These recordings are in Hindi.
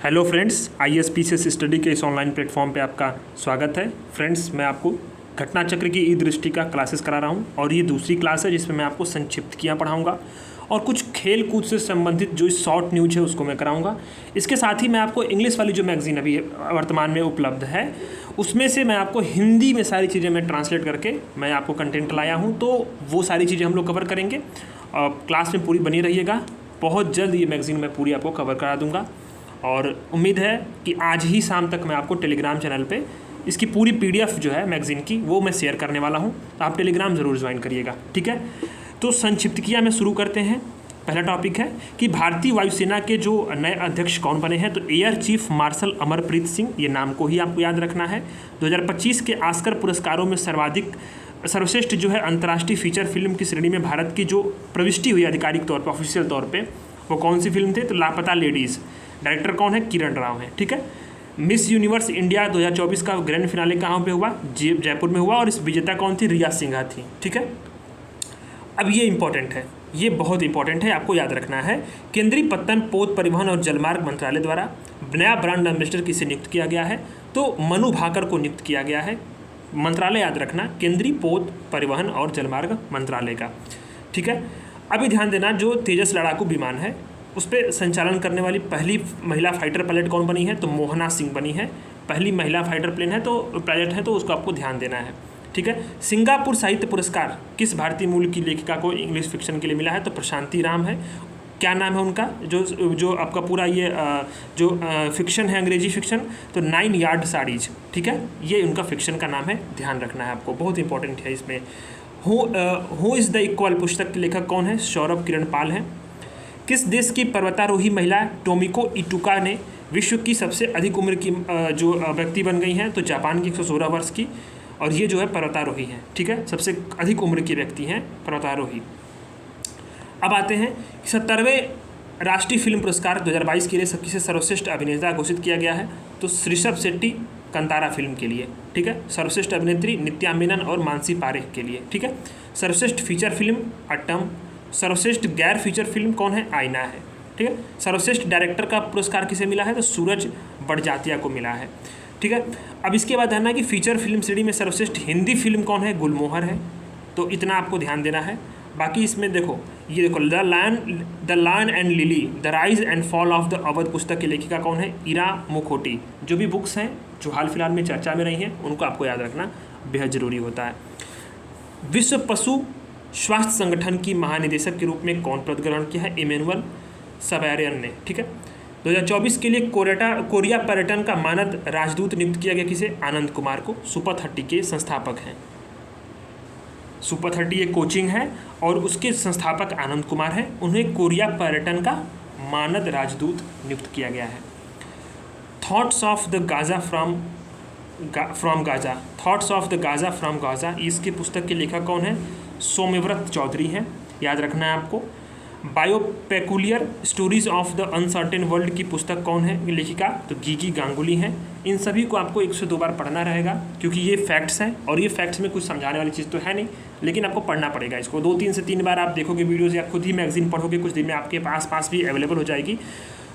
हेलो फ्रेंड्स, ISPCS स्टडी के इस ऑनलाइन प्लेटफॉर्म पे आपका स्वागत है। फ्रेंड्स, मैं आपको घटना चक्र की ई दृष्टि का क्लासेस करा रहा हूँ और ये दूसरी क्लास है जिसमें मैं आपको संक्षिप्त पढ़ाऊँगा और कुछ खेल कूद से संबंधित जो शॉर्ट न्यूज है उसको मैं कराऊँगा। इसके साथ ही मैं आपको इंग्लिश वाली जो मैगजीन अभी वर्तमान में उपलब्ध है उसमें से मैं आपको हिंदी में सारी चीज़ें मैं ट्रांसलेट करके मैं आपको कंटेंट लाया हूँ, तो वो सारी चीज़ें हम लोग कवर करेंगे। क्लास में पूरी बनी रहिएगा। बहुत जल्द ये मैगज़ीन मैं पूरी आपको कवर करा दूँगा और उम्मीद है कि आज ही शाम तक मैं आपको टेलीग्राम चैनल पे इसकी पूरी PDF जो है मैगज़ीन की वो मैं शेयर करने वाला हूँ, तो आप टेलीग्राम ज़रूर ज्वाइन करिएगा, ठीक है। तो संक्षिप्त में शुरू करते हैं। पहला टॉपिक है कि भारतीय वायुसेना के जो नए अध्यक्ष कौन बने हैं, तो air chief marshal Amarpreet Singh, ये नाम को ही आपको याद रखना है। 2025 के ऑस्कर पुरस्कारों में सर्वश्रेष्ठ जो है अंतर्राष्ट्रीय फीचर फिल्म की श्रेणी में भारत की जो प्रविष्टि हुई आधिकारिक तौर पर, ऑफिशियल तौर पे, वो कौन सी फिल्म थे, तो लापता लेडीज़। डायरेक्टर कौन है, किरण राव है, ठीक है। मिस यूनिवर्स इंडिया 2024 का ग्रैंड फिनाले कहाँ पे हुआ, जयपुर में हुआ और इस विजेता कौन थी, रिया सिंघा थी, ठीक है। अब ये इंपॉर्टेंट है, ये बहुत इंपॉर्टेंट है, आपको याद रखना है। केंद्रीय पत्तन पोत परिवहन और जलमार्ग मंत्रालय द्वारा नया ब्रांड एम्बेसडर किसे नियुक्त किया गया है, तो मनु भाकर को नियुक्त किया गया है। मंत्रालय याद रखना, केंद्रीय पोत परिवहन और जलमार्ग मंत्रालय का, ठीक है। अभी ध्यान देना, जो तेजस लड़ाकू विमान है उस पर संचालन करने वाली पहली महिला फाइटर पायलट कौन बनी है, तो मोहना सिंह बनी है। पहली महिला फाइटर प्लेन है तो पायलट है, तो उसको आपको ध्यान देना है, ठीक है। सिंगापुर साहित्य पुरस्कार किस भारतीय मूल की लेखिका को इंग्लिश फिक्शन के लिए मिला है, तो प्रशांति राम है। क्या नाम है उनका, जो आपका पूरा ये जो फिक्शन है, अंग्रेजी फिक्शन, तो 9 यार्ड साड़ीज, ठीक है, ये उनका फिक्शन का नाम है, ध्यान रखना है आपको, बहुत इंपॉर्टेंट है इसमें। हु इज़ द इक्वल पुस्तक के लेखक कौन है, सौरभ किरण पाल है। किस देश की पर्वतारोही महिला टोमिको इटुका ने विश्व की सबसे अधिक उम्र की जो व्यक्ति बन गई हैं, तो जापान की 116 वर्ष की, और ये जो है पर्वतारोही हैं, ठीक है, सबसे अधिक उम्र की व्यक्ति हैं पर्वतारोही। अब आते हैं 70वें राष्ट्रीय फिल्म पुरस्कार 2022 के लिए किसे सर्वश्रेष्ठ अभिनेता घोषित किया गया है, तो ऋषभ शेट्टी कंतारा फिल्म के लिए, ठीक है। सर्वश्रेष्ठ अभिनेत्री नित्या मेनन और मानसी पारेख के लिए, ठीक है। सर्वश्रेष्ठ फीचर फिल्म अट्टम। सर्वश्रेष्ठ गैर फीचर फिल्म कौन है, आईना है, ठीक है। सर्वश्रेष्ठ डायरेक्टर का पुरस्कार किसे मिला है, तो सूरज बड़जात्या को मिला है, ठीक है। अब इसके बाद ध्यान कि फीचर फिल्म श्रेणी में सर्वश्रेष्ठ हिंदी फिल्म कौन है, गुलमोहर है, तो इतना आपको ध्यान देना है। बाकी इसमें देखो, ये देखो, the lion and lily, the rise and fall of the Awadh पुस्तक की लेखिका कौन है, इरा मुखोटी। जो भी बुक्स हैं जो हाल फिलहाल में चर्चा में रही हैं उनको आपको याद रखना बेहद ज़रूरी होता है। विश्व पशु स्वास्थ्य संगठन की महानिदेशक के रूप में कौन पद ग्रहण किया है, इमैनुअल सबारियन ने, ठीक है। 2024 के लिए कोरिया पर्यटन का मानद राजदूत नियुक्त किया गया किसे, आनंद कुमार को। सुपर 30 के संस्थापक हैं। सुपर 30 एक कोचिंग है और उसके संस्थापक आनंद कुमार हैं, उन्हें कोरिया पर्यटन का मानद राजदूत नियुक्त किया गया है। Thoughts of the Gaza from Gaza, thoughts of the Gaza from Gaza, इसकी पुस्तक के लेखक कौन है, सौम्यव्रत चौधरी हैं, याद रखना है आपको। बायोपेकुलियर stories of the uncertain world की पुस्तक कौन है लेखिका, तो गीगी गांगुली हैं। इन सभी को आपको 1 से 2 बार पढ़ना रहेगा क्योंकि ये फैक्ट्स हैं और ये फैक्ट्स में कुछ समझाने वाली चीज़ तो है नहीं, लेकिन आपको पढ़ना पड़ेगा इसको। 2-3 से 3 बार आप देखोगे वीडियोज़ या खुद ही मैगजीन पढ़ोगे, कुछ दिन में आपके पास भी अवेलेबल हो जाएगी,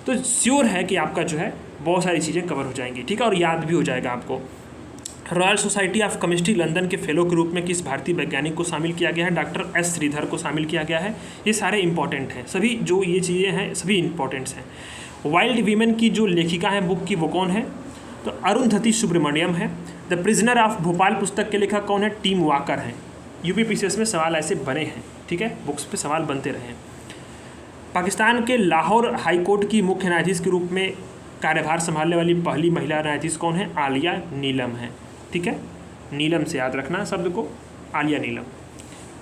तो श्योर है कि आपका जो है बहुत सारी चीज़ें कवर हो जाएंगी, ठीक है, और याद भी हो जाएगा आपको। Royal society of chemistry London के फेलो के रूप में किस भारतीय वैज्ञानिक को शामिल किया गया है, डॉक्टर S श्रीधर को शामिल किया गया है। ये सारे इंपॉर्टेंट हैं, सभी जो ये चीज़ें हैं सभी इंपॉर्टेंट्स हैं। वाइल्ड वीमेन की जो लेखिका है बुक की वो कौन है, तो अरुंधति सुब्रमण्यम है। द प्रिजनर ऑफ भोपाल पुस्तक के लेखक कौन है, टीम वाकर हैं। UPPCS में सवाल ऐसे बने हैं, ठीक है, बुक्स पे सवाल बनते रहे हैं। पाकिस्तान के लाहौर हाई कोर्ट की मुख्य न्यायाधीश के रूप में कार्यभार संभालने वाली पहली महिला न्यायाधीश कौन है, आलिया नीलम है, ठीक है। नीलम से याद रखना शब्द को, आलिया नीलम।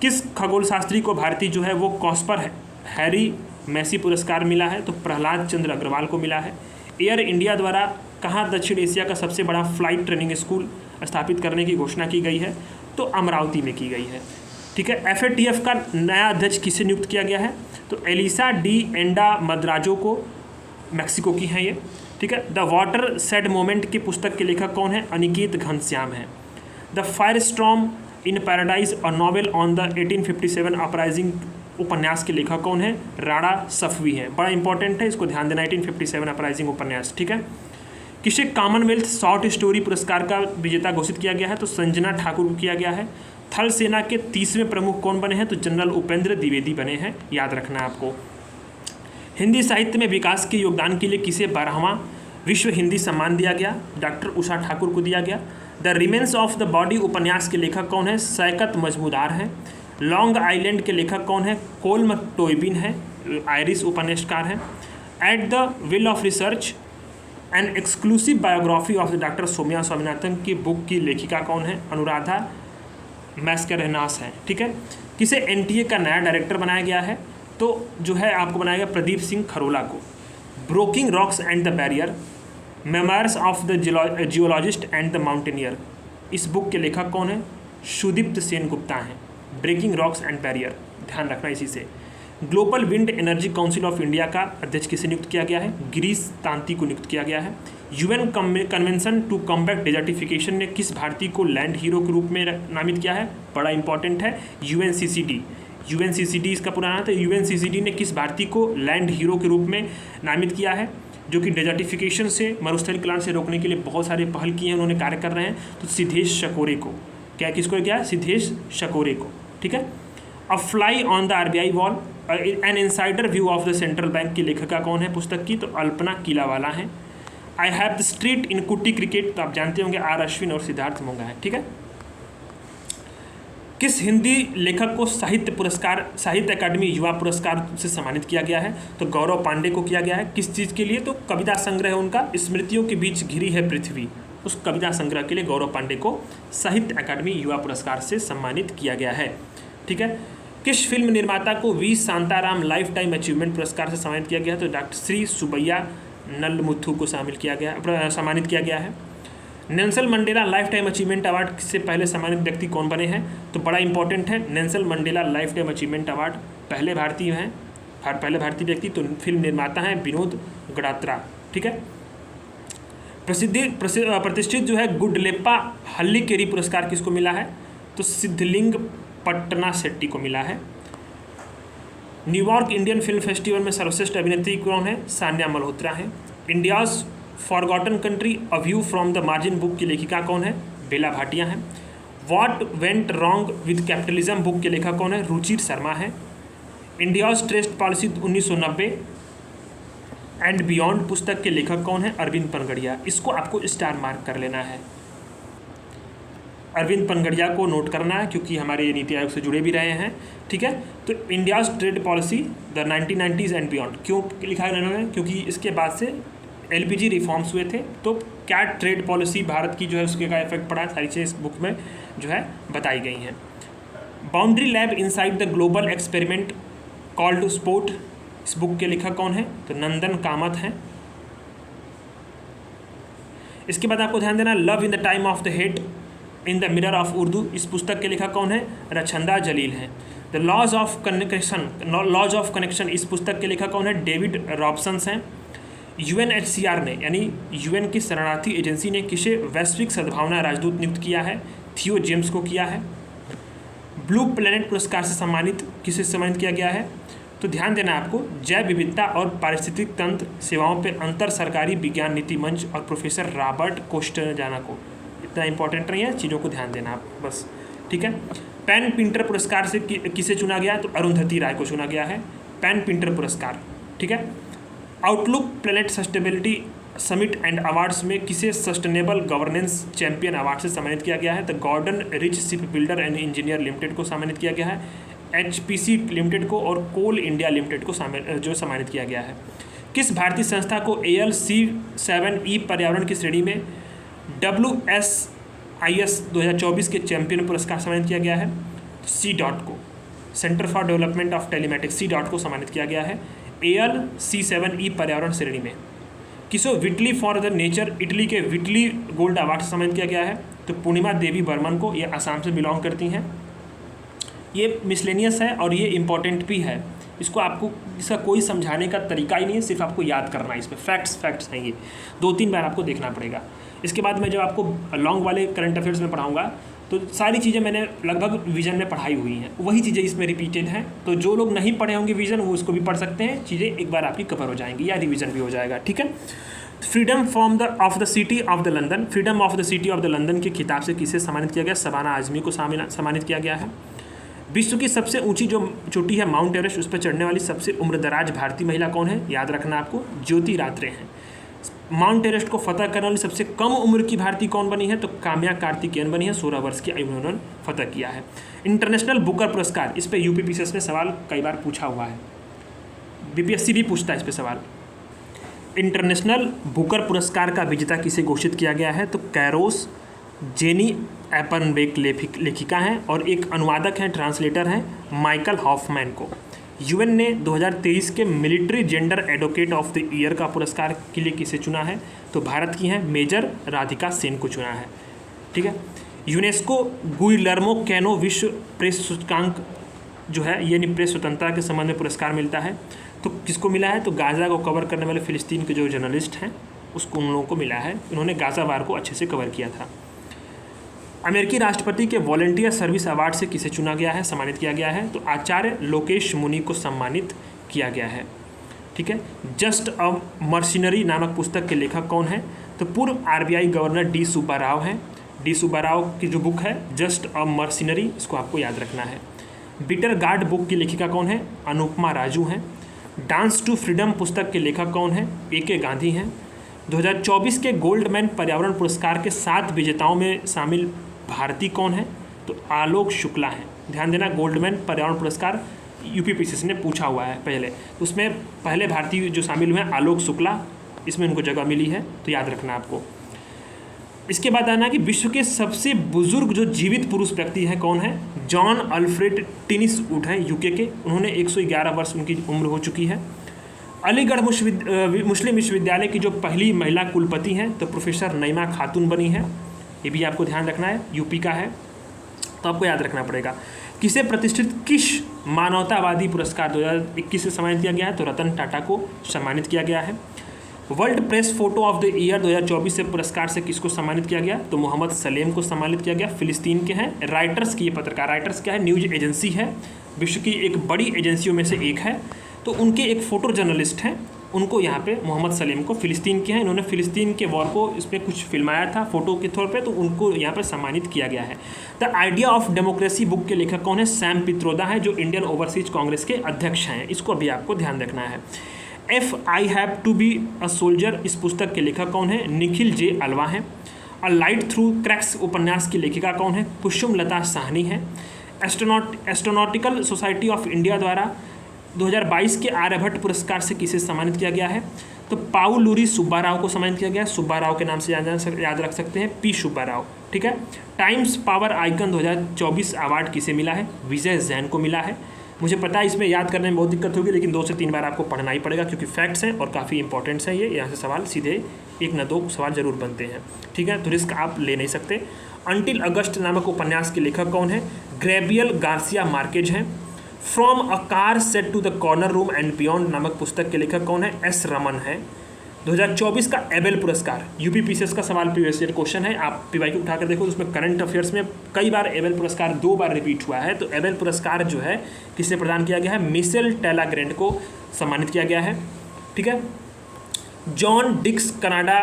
किस खगोल शास्त्री को भारतीय जो है वो कॉस्पर हैरी मैसी पुरस्कार मिला है, तो प्रहलाद चंद्र अग्रवाल को मिला है। एयर इंडिया द्वारा कहाँ दक्षिण एशिया का सबसे बड़ा फ्लाइट ट्रेनिंग स्कूल स्थापित करने की घोषणा की गई है, तो अमरावती में की गई है, ठीक है। FATF का नया अध्यक्ष किसे नियुक्त किया गया है, तो एलिसा डी एंडा मद्राजो को, मैक्सिको की हैं ये, ठीक है। द वाटर सेड मोमेंट की पुस्तक के लेखक कौन है, अनिकेत घनश्याम है। The fire storm in paradise, a novel on the 1857 uprising उपन्यास के लेखक कौन है? राणा सफवी हैं। बड़ा इंपॉर्टेंट है, इसको ध्यान देना। 1857 अपराइजिंग उपन्यास, ठीक है। किसे कॉमनवेल्थ शॉर्ट स्टोरी पुरस्कार का विजेता घोषित किया गया है? तो संजना ठाकुर को किया गया है। थल सेना के 30वें प्रमुख कौन बने हैं? तो जनरल उपेंद्र द्विवेदी बने हैं, याद रखना है आपको। हिंदी साहित्य में विकास के योगदान के लिए किसे 12वां विश्व हिंदी सम्मान दिया गया? डॉक्टर उषा ठाकुर को दिया गया। The remains of the body उपन्यास के लेखक कौन है? शौकत मजमूदार हैं। लॉन्ग आइलैंड के लेखक कौन है? कोल्म टोयबिन है, आयरिश उपन्यासकार हैं। At the wheel of research an exclusive biography of the doctor Soumya Swaminathan की बुक की लेखिका कौन है? अनुराधा मैस्करेनास है, ठीक है। किसे एनटीए का नया डायरेक्टर बनाया गया है? तो जो है आपको बनाया गया प्रदीप सिंह खरोला को। Broking rocks and the barrier, memoirs of the geologist and the mountaineer, इस बुक के लेखक कौन है? सुदीप्त सेन गुप्ता हैं। ब्रेकिंग रॉक्स एंड बैरियर, ध्यान रखना इसी से। Global wind energy council of India का अध्यक्ष किसे नियुक्त किया गया है? गिरीश तांती को नियुक्त किया गया है। UN convention to combat desertification ने किस भारतीय को लैंड हीरो के रूप में नामित किया है? बड़ा इंपॉर्टेंट है, यूएनसीसीडी। यूएनसीसीडी इसका पुराना नाम था। यूएनसीसीडी ने किस भारतीय को लैंड हीरो के रूप में नामित किया है? जो कि डेजर्टिफिकेशन से, मरुस्थलीकरण से रोकने के लिए बहुत सारे पहल किए हैं, उन्होंने कार्य कर रहे हैं। तो सिद्धेश शकोरे को, क्या किसको क्या? सिद्धेश शकोरे को, ठीक है। अ fly on the RBI wall, N insider view of the central bank की लेखिका कौन है पुस्तक की? तो अल्पना किलावाला हैं। I have the street in कुट्टी क्रिकेट, तो आप जानते होंगे आर अश्विन और सिद्धार्थ मोंगा है, ठीक है। किस हिंदी लेखक को साहित्य पुरस्कार, साहित्य अकादमी युवा पुरस्कार से सम्मानित किया गया है? तो गौरव पांडे को किया गया है। किस चीज़ के लिए? तो कविता संग्रह उनका स्मृतियों के बीच घिरी है पृथ्वी, उस कविता संग्रह के लिए गौरव पांडे को साहित्य अकादमी युवा पुरस्कार से सम्मानित किया गया है, ठीक है। किस फिल्म निर्माता को V Shantaram lifetime achievement पुरस्कार से सम्मानित किया गया? तो डॉक्टर श्री सुबैया नलमुथु को सम्मानित किया गया है। Nelson Mandela life time achievement award से पहले सम्मानित व्यक्ति कौन बने हैं? तो बड़ा इंपॉर्टेंट है, Nelson Mandela life time achievement award पहले भारतीय हैं, पहले भारतीय व्यक्ति। तो फिल्म निर्माता हैं विनोद गडात्रा, ठीक है। प्रतिष्ठित जो है गुडलेप्पा हल्लीकेरी पुरस्कार किसको मिला है? तो सिद्धलिंग पटना शेट्टी को मिला है। न्यूयॉर्क इंडियन फिल्म फेस्टिवल में सर्वश्रेष्ठ अभिनेत्री कौन है? सान्या मल्होत्रा है। India's forgotten country a view from the margin book की लेखिका कौन है? बेला भाटिया हैं। What went wrong with capitalism book के लेखक कौन है? रुचिर शर्मा है। India's trace policy 1990 and beyond पुस्तक के लेखक कौन है? अरविंद पनगड़िया। इसको आपको स्टार मार्क कर लेना है, अरविंद पनगड़िया को नोट करना है, क्योंकि हमारे ये नीति आयोग से जुड़े भी रहे हैं, ठीक है। तो India's trade policy the 1990s and beyond क्यों लिखा है इन्होंने? क्योंकि इसके बाद से एलपीजी रिफॉर्म्स हुए थे, तो क्या ट्रेड पॉलिसी भारत की जो है उसके का इफेक्ट पड़ा, सारी चीज़ें इस बुक में जो है बताई गई हैं। Boundary lab inside the global experiment called sport, इस बुक के लेखक कौन है? तो नंदन कामत हैं। इसके बाद आपको ध्यान देना, love in the time of the hate in the mirror of Urdu, इस पुस्तक के लेखक कौन है? रचंदा जलील हैं। द लॉज ऑफ कनेक्शन, इस पुस्तक के लेखक कौन है? डेविड रॉबसन्स हैं। यूएनएचसीआर ने, यानी यूएन की शरणार्थी एजेंसी ने किसे वैश्विक सद्भावना राजदूत नियुक्त किया है? थियो जेम्स को किया है। ब्लू प्लेनेट पुरस्कार से सम्मानित किसे सम्मानित किया गया है? तो ध्यान देना आपको, जैव विविधता और पारिस्थितिक तंत्र सेवाओं पर अंतर सरकारी विज्ञान नीति मंच और प्रोफेसर रॉबर्ट कोस्टेजाना को। इतना इंपॉर्टेंट नहीं है, चीज़ों को ध्यान देना आप बस, ठीक है। पेन पिंटर पुरस्कार से किसे चुना गया? तो अरुंधति राय को चुना गया है, पेन पिंटर पुरस्कार, ठीक है। Outlook planet sustainability summit and awards में किसे सस्टेनेबल गवर्नेंस चैंपियन अवार्ड से सम्मानित किया गया है? तो Garden Reach Ship Builder and Engineer Limited को सम्मानित किया गया है, एचपीसी लिमिटेड को और कोल इंडिया लिमिटेड को सम्मानित किया गया है। किस भारतीय संस्था को ALC7E पर्यावरण की श्रेणी में WSIS 2024 के चैंपियन पुरस्कार सम्मानित किया गया है? C.DOT को, centre for development of telematics, C.DOT को सम्मानित किया गया है ALC7E पर्यावरण श्रेणी में। किसो विटली फॉर द नेचर, इटली के विटली गोल्ड अवार्ड से सम्मानित किया गया है? तो पूर्णिमा देवी बर्मन को, ये आसाम से बिलोंग करती हैं। ये मिसलेनियस है और ये इम्पॉर्टेंट भी है, इसको आपको, इसका कोई समझाने का तरीका ही नहीं है, सिर्फ आपको याद करना है, इसमें फैक्ट्स हैं, ये 2-3 बार आपको देखना पड़ेगा। इसके बाद मैं जब आपको लॉन्ग वाले करंट अफेयर्स में पढ़ाऊँगा तो सारी चीज़ें मैंने लगभग विजन में पढ़ाई हुई हैं, वही चीज़ें इसमें रिपीटेड हैं। तो जो लोग नहीं पढ़े होंगे विजन वो उसको भी पढ़ सकते हैं, चीज़ें एक बार आपकी कवर हो जाएंगी या रिविजन भी हो जाएगा। ठीक है। Freedom of the city of the London, freedom of the city of the London के खिताब से किसे सम्मानित किया गया? शबाना आजमी को सम्मानित किया गया है। विश्व की सबसे ऊंची जो चोटी है माउंट एवरेस्ट, उस पर चढ़ने वाली सबसे उम्रदराज भारतीय महिला कौन है? याद रखना आपको, ज्योति रात्रे हैं। माउंट एवरेस्ट को फतह करने वाली सबसे कम उम्र की भारतीय कौन बनी है? तो काम्या कार्तिकेयन बनी है, 16 वर्ष की आयु में उन्होंने फतह किया है। इंटरनेशनल बुकर पुरस्कार, इस पर यूपीपीसीएस ने सवाल कई बार पूछा हुआ है, बीपीएससी भी पूछता है इस पर सवाल। इंटरनेशनल बुकर पुरस्कार का विजेता किसे घोषित किया गया है? तो कैरोस जेनी एपनबेक लेखिका हैं और एक अनुवादक हैं, ट्रांसलेटर हैं, माइकल हॉफमैन को। यूएन ने 2023 के military gender advocate of the year का पुरस्कार के लिए किसे चुना है? तो भारत की हैं मेजर राधिका सेन को चुना है। ठीक है। यूनेस्को गुइलर्मो कैनो विश्व प्रेस सूचकांक जो है, यानी प्रेस स्वतंत्रता के संबंध में पुरस्कार मिलता है, तो किसको मिला है? तो गाज़ा को कवर करने वाले फ़िलिस्तीन के जो जर्नलिस्ट हैं उसको उन लोगों को मिला है, उन्होंने गाज़ा वार को अच्छे से कवर किया था। अमेरिकी राष्ट्रपति के वॉलंटियर सर्विस अवार्ड से किसे चुना गया है, सम्मानित किया गया है? तो आचार्य लोकेश मुनि को सम्मानित किया गया है। ठीक है। जस्ट अ मर्सिनरी नामक पुस्तक के लेखक कौन है? तो पूर्व RBI governor D Subba Rao हैं। डी सुब्बा राव की जो बुक है जस्ट अ मर्सिनरी, इसको आपको याद रखना है। बिटर गार्ड बुक की लेखिका कौन है? अनुपमा राजू हैं। डांस टू फ्रीडम पुस्तक के लेखक कौन है? ए.के. गांधी हैं। 2024 के गोल्डमैन पर्यावरण पुरस्कार के 7 विजेताओं में शामिल भारतीय कौन है? तो आलोक शुक्ला हैं। ध्यान देना, गोल्डमैन पर्यावरण पुरस्कार यूपीपीसीएस ने पूछा हुआ है पहले, तो उसमें पहले भारतीय जो शामिल हुए हैं आलोक शुक्ला, इसमें उनको जगह मिली है, तो याद रखना आपको। इसके बाद आना कि विश्व के सबसे बुजुर्ग जो जीवित पुरुष व्यक्ति हैं कौन है? जॉन अल्फ्रेड टिनिसवुड हैं, यूके के। उन्होंने 111 वर्ष उनकी उम्र हो चुकी है। अलीगढ़ मुस्लिम विश्वविद्यालय की जो पहली महिला कुलपति हैं तो प्रोफेसर नईमा खातून बनी है, ये भी आपको ध्यान रखना है, यूपी का है, तो आपको याद रखना पड़ेगा। किसे प्रतिष्ठित किस मानवतावादी पुरस्कार 2021 से सम्मानित किया गया है? तो रतन टाटा को सम्मानित किया गया है। World press photo of the year 2024 से पुरस्कार से किसको सम्मानित किया गया? तो मोहम्मद सलेम को सम्मानित किया गया, फिलिस्तीन के हैं। राइटर्स की ये पत्रकार, राइटर्स क्या है? न्यूज एजेंसी है, विश्व की एक बड़ी एजेंसियों में से एक है, तो उनके एक फ़ोटो जर्नलिस्ट हैं, उनको यहाँ पे मोहम्मद सलीम को, फिलिस्तीन के हैं, इन्होंने फिलिस्तीन के वॉर को इसमें कुछ फिल्माया था फ़ोटो के तौर पे, तो उनको यहाँ पे सम्मानित किया गया है। The idea of democracy book के लेखक कौन है? सैम पित्रोदा है, जो इंडियन ओवरसीज कांग्रेस के अध्यक्ष हैं, इसको अभी आपको ध्यान रखना है। If I have to be a soldier, इस पुस्तक के लेखक कौन है? निखिल जे अल्वा हैं। अ लाइट थ्रू क्रैक्स उपन्यास की लेखिका कौन है? कुसुम लता साहनी है। एस्ट्रोनॉटिकल सोसाइटी ऑफ इंडिया द्वारा 2022 के आर्यभट्ट पुरस्कार से किसे सम्मानित किया गया है? तो पाउलूरी सुब्बा राव को सम्मानित किया गया है, सुब्बा राव के नाम से याद रख सकते हैं, पी सुब्बा राव। ठीक है। टाइम्स पावर आइकन 2024 अवार्ड किसे मिला है? विजय जैन को मिला है। मुझे पता है इसमें याद करने में बहुत दिक्कत होगी, लेकिन 2 से 3 बार आपको पढ़ना ही पड़ेगा, क्योंकि फैक्ट्स हैं और काफ़ी इंपॉर्टेंट्स हैं ये, यहाँ से सवाल सीधे 1 न 2 सवाल जरूर बनते हैं। ठीक है, तो रिस्क आप ले नहीं सकते। अंटिल अगस्त नामक उपन्यास के लेखक कौन है? ग्रेबियल गार्सिया मार्केज हैं। From a car set to the corner room and beyond नामक पुस्तक के लेखक कौन है? एस रमन है। 2024 का एबेल पुरस्कार, यूपीपीसीएस का सवाल प्रीवियस ईयर क्वेश्चन है, आप पीवाई को उठाकर देखो, उसमें करंट अफेयर्स में कई बार एबेल पुरस्कार 2 बार रिपीट हुआ है। तो एबेल पुरस्कार जो है किसे प्रदान किया गया है? मिशेल टेलाग्रेंट को सम्मानित किया गया है। ठीक है। John Dirks Canada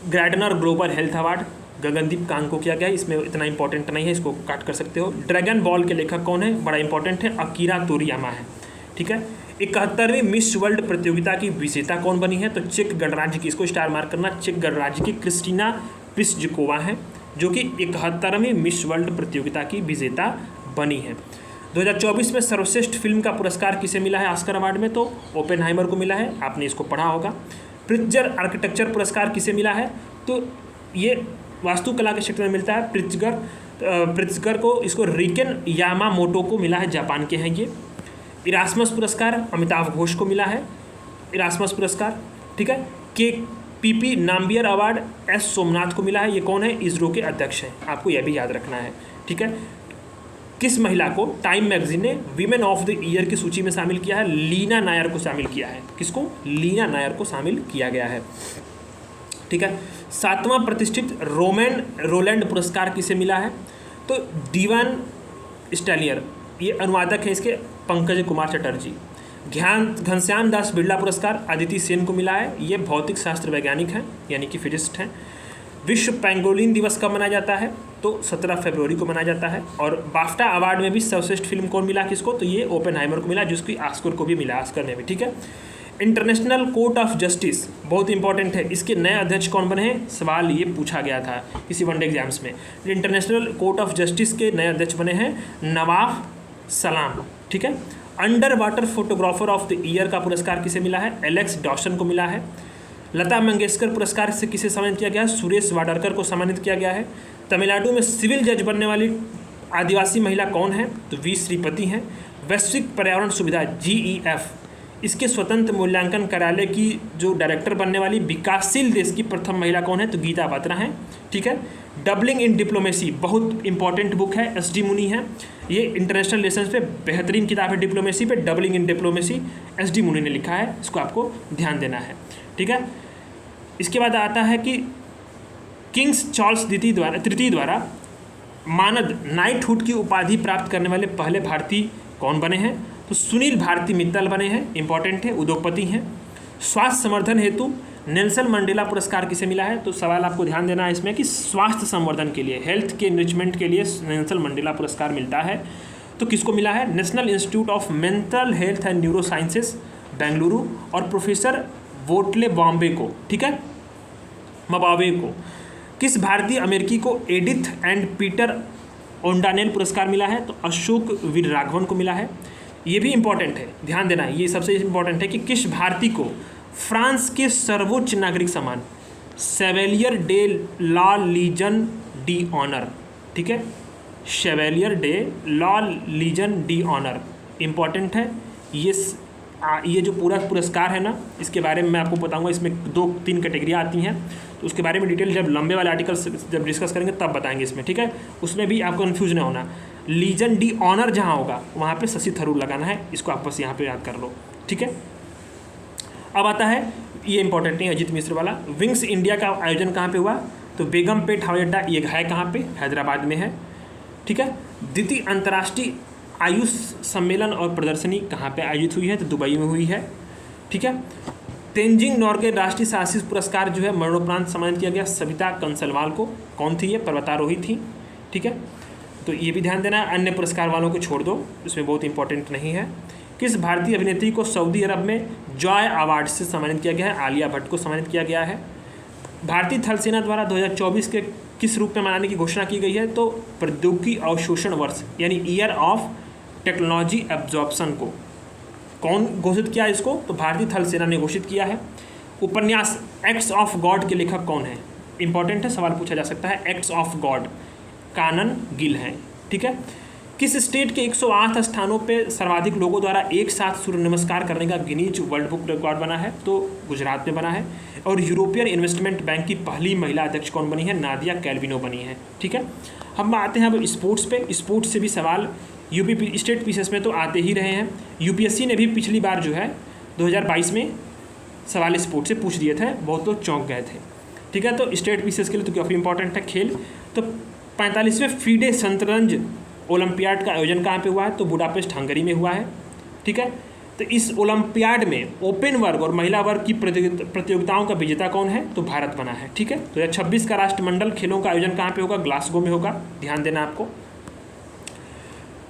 Gairdner Global Health Award Gagandeep Kang को किया गया है, इसमें इतना इंपॉर्टेंट नहीं है, इसको काट कर सकते हो। ड्रैगन बॉल के लेखक कौन है? बड़ा इंपॉर्टेंट है, अकीरा तोरियामा है। ठीक है। 71वीं मिस वर्ल्ड प्रतियोगिता की विजेता कौन बनी है? तो चेक गणराज्य की, इसको स्टार मार्क करना, चेक गणराज्य की क्रिस्टीना प्लिसजिकोवा है, जो कि 71वीं मिस वर्ल्ड प्रतियोगिता की विजेता बनी है। 2024 में सर्वश्रेष्ठ फिल्म का पुरस्कार किसे मिला है ऑस्कर अवार्ड में? तो ओपेनहाइमर को मिला है, आपने इसको पढ़ा होगा। प्रिट्जर आर्किटेक्चर पुरस्कार किसे मिला है? तो ये वास्तुकला के क्षेत्र में मिलता है, प्रिट्जगर को, इसको रिकेन यामामोटो को मिला है, जापान के हैं ये। इरास्मस पुरस्कार अमिताभ घोष को मिला है, इरास्मस पुरस्कार। ठीक है। KPP Nambiar award S Somnath को मिला है, ये कौन है? इसरो के अध्यक्ष हैं, आपको यह भी याद रखना है। ठीक है। किस महिला को टाइम मैगजीन ने वीमेन ऑफ द ईयर की सूची में शामिल किया है? लीना नायर को शामिल किया है। किसको? लीना नायर को शामिल किया गया है। ठीक है। 7वां प्रतिष्ठित रोलैंड पुरस्कार किसे मिला है? तो दीवान स्टैलियर ये अनुवादक है इसके पंकज कुमार चटर्जी। घनश्याम दास बिरला पुरस्कार अदिति सेन को मिला है, ये भौतिक शास्त्र वैज्ञानिक हैं यानी कि फिजिस्ट हैं। विश्व पेंगोलिन दिवस कब मनाया जाता है? तो 17 फरवरी को मनाया जाता है। और बाफ्टा अवार्ड में भी सर्वश्रेष्ठ फिल्म कौन मिला किसको? तो ये ओपेनहाइमर को मिला, जिसकी ऑस्कर को भी मिला, ऑस्कर में भी। ठीक है। इंटरनेशनल कोर्ट ऑफ जस्टिस बहुत इंपॉर्टेंट है, इसके नए अध्यक्ष कौन बने हैं? सवाल ये पूछा गया था किसी वनडे एग्जाम्स में। इंटरनेशनल कोर्ट ऑफ जस्टिस के नए अध्यक्ष बने हैं नवाफ सलाम। ठीक है। Under water photographer of the year का पुरस्कार किसे मिला है? एलेक्स डॉसन को मिला है। लता मंगेशकर पुरस्कार से किसे सम्मानित किया गया है? सुरेश वाडकर को सम्मानित किया गया है। तमिलनाडु में सिविल जज बनने वाली आदिवासी महिला कौन है? तो वी श्रीपति हैं। वैश्विक पर्यावरण सुविधा GEF इसके स्वतंत्र मूल्यांकन कार्यालय की जो डायरेक्टर बनने वाली विकासशील देश की प्रथम महिला कौन है? तो गीता बात्रा हैं। ठीक है। डबलिंग इन डिप्लोमेसी बहुत इंपॉर्टेंट बुक है, SD मुनि है, ये इंटरनेशनल रिलेशंस पे बेहतरीन किताब है। डिप्लोमेसी पे डबलिंग इन डिप्लोमेसी SD मुनि ने लिखा है, इसको आपको ध्यान देना है। ठीक है। इसके बाद आता है कि किंग्स चार्ल्स तृतीय द्वारा मानद नाइटहुड की उपाधि प्राप्त करने वाले पहले भारतीय कौन बने हैं? तो सुनील भारती मित्तल बने हैं, इंपॉर्टेंट है, उद्योगपति हैं। स्वास्थ्य संवर्धन हेतु नेल्सन मंडेला पुरस्कार किसे मिला है? तो सवाल आपको ध्यान देना है इसमें कि स्वास्थ्य संवर्धन के लिए, हेल्थ के एनरिचमेंट के लिए नेल्सन मंडेला पुरस्कार मिलता है। तो किसको मिला है? National institute of mental health and neuro sciences Bengaluru और प्रोफेसर वोटले बॉम्बे को। ठीक है, मबावे को। किस भारतीय अमेरिकी को एडिथ एंड पीटर ओंडानेल पुरस्कार मिला है? तो अशोक वीरराघवन को मिला है। ये भी इंपॉर्टेंट है, ध्यान देना, ये सबसे इंपॉर्टेंट है कि किस भारतीय को फ्रांस के सर्वोच्च नागरिक सम्मान Chevalier de la Legion de Honneur, ठीक है, Chevalier de la Legion de Honneur important है। ये जो पूरा पुरस्कार है ना, इसके बारे में मैं आपको बताऊंगा, इसमें 2-3 कैटेगरियाँ आती हैं, तो उसके बारे में डिटेल जब लंबे वाले आर्टिकल्स जब डिस्कस करेंगे तब बताएंगे इसमें। ठीक है, उसमें भी आपको कन्फ्यूज नहीं होना। लीजन डी ऑनर जहाँ होगा वहाँ पे शशि थरूर लगाना है, इसको आप बस यहाँ पे याद कर लो। ठीक है, अब आता है, ये इंपॉर्टेंट नहीं, अजीत मिश्र वाला। विंग्स इंडिया का आयोजन कहाँ पे हुआ? तो बेगमपेट हवाई अड्डा, ये है कहाँ पे? हैदराबाद में है। ठीक है, द्वितीय अंतर्राष्ट्रीय आयुष सम्मेलन और प्रदर्शनी कहाँ पे आयोजित हुई है? तो दुबई में हुई है। ठीक है, तेंजिंग नॉर्गे राष्ट्रीय साहसी पुरस्कार जो है मरणोपरांत सम्मानित किया गया सविता कंसलवाल को। कौन थी ये? पर्वतारोही थी। ठीक है, तो ये भी ध्यान देना, अन्य पुरस्कार वालों को छोड़ दो, इसमें बहुत इंपॉर्टेंट नहीं है। किस भारतीय अभिनेत्री को सऊदी अरब में जॉय अवार्ड से सम्मानित किया गया है? आलिया भट्ट को सम्मानित किया गया है। भारतीय थल सेना द्वारा 2024 के किस रूप में मनाने की घोषणा की गई है? तो प्रौद्योगिकी अवशोषण वर्ष यानी ईयर ऑफ टेक्नोलॉजी एब्जॉर्प्शन को कौन घोषित किया इसको? तो भारतीय थल सेना ने घोषित किया है। उपन्यास एक्ट्स ऑफ गॉड के लेखक कौन है? इंपॉर्टेंट है, सवाल पूछा जा सकता है। एक्ट्स ऑफ गॉड कानन गिल हैं। ठीक है, किस स्टेट के 108 स्थानों पे सर्वाधिक लोगों द्वारा एक साथ सूर्य नमस्कार करने का गिनीज वर्ल्ड बुक रिकॉर्ड बना है? तो गुजरात में बना है। और यूरोपियन इन्वेस्टमेंट बैंक की पहली महिला अध्यक्ष कौन बनी है? नादिया कैल्विनो बनी है। ठीक है, हम आते हैं अब स्पोर्ट्स पे। स्पोर्ट्स से भी सवाल यूपी स्टेट पीसीएस में तो आते ही रहे हैं। यूपीएससी ने भी पिछली बार जो है 2022 में सवाल स्पोर्ट्स से पूछ दिए थे, बहुत तो चौंक गए थे। ठीक है, तो स्टेट पीसीएस के लिए तो काफ़ी इंपॉर्टेंट है खेल। तो 45वें फीडे शतरंज ओलंपियाड का आयोजन कहाँ पे हुआ है? तो बुडापेस्ट हंगरी में हुआ है। ठीक है, तो इस ओलंपियाड में ओपन वर्ग और महिला वर्ग की प्रतियोगिताओं का विजेता कौन है? तो भारत बना है। ठीक है, तो 2026 का राष्ट्रमंडल खेलों का आयोजन कहाँ पे होगा? ग्लासगो में होगा, ध्यान देना आपको।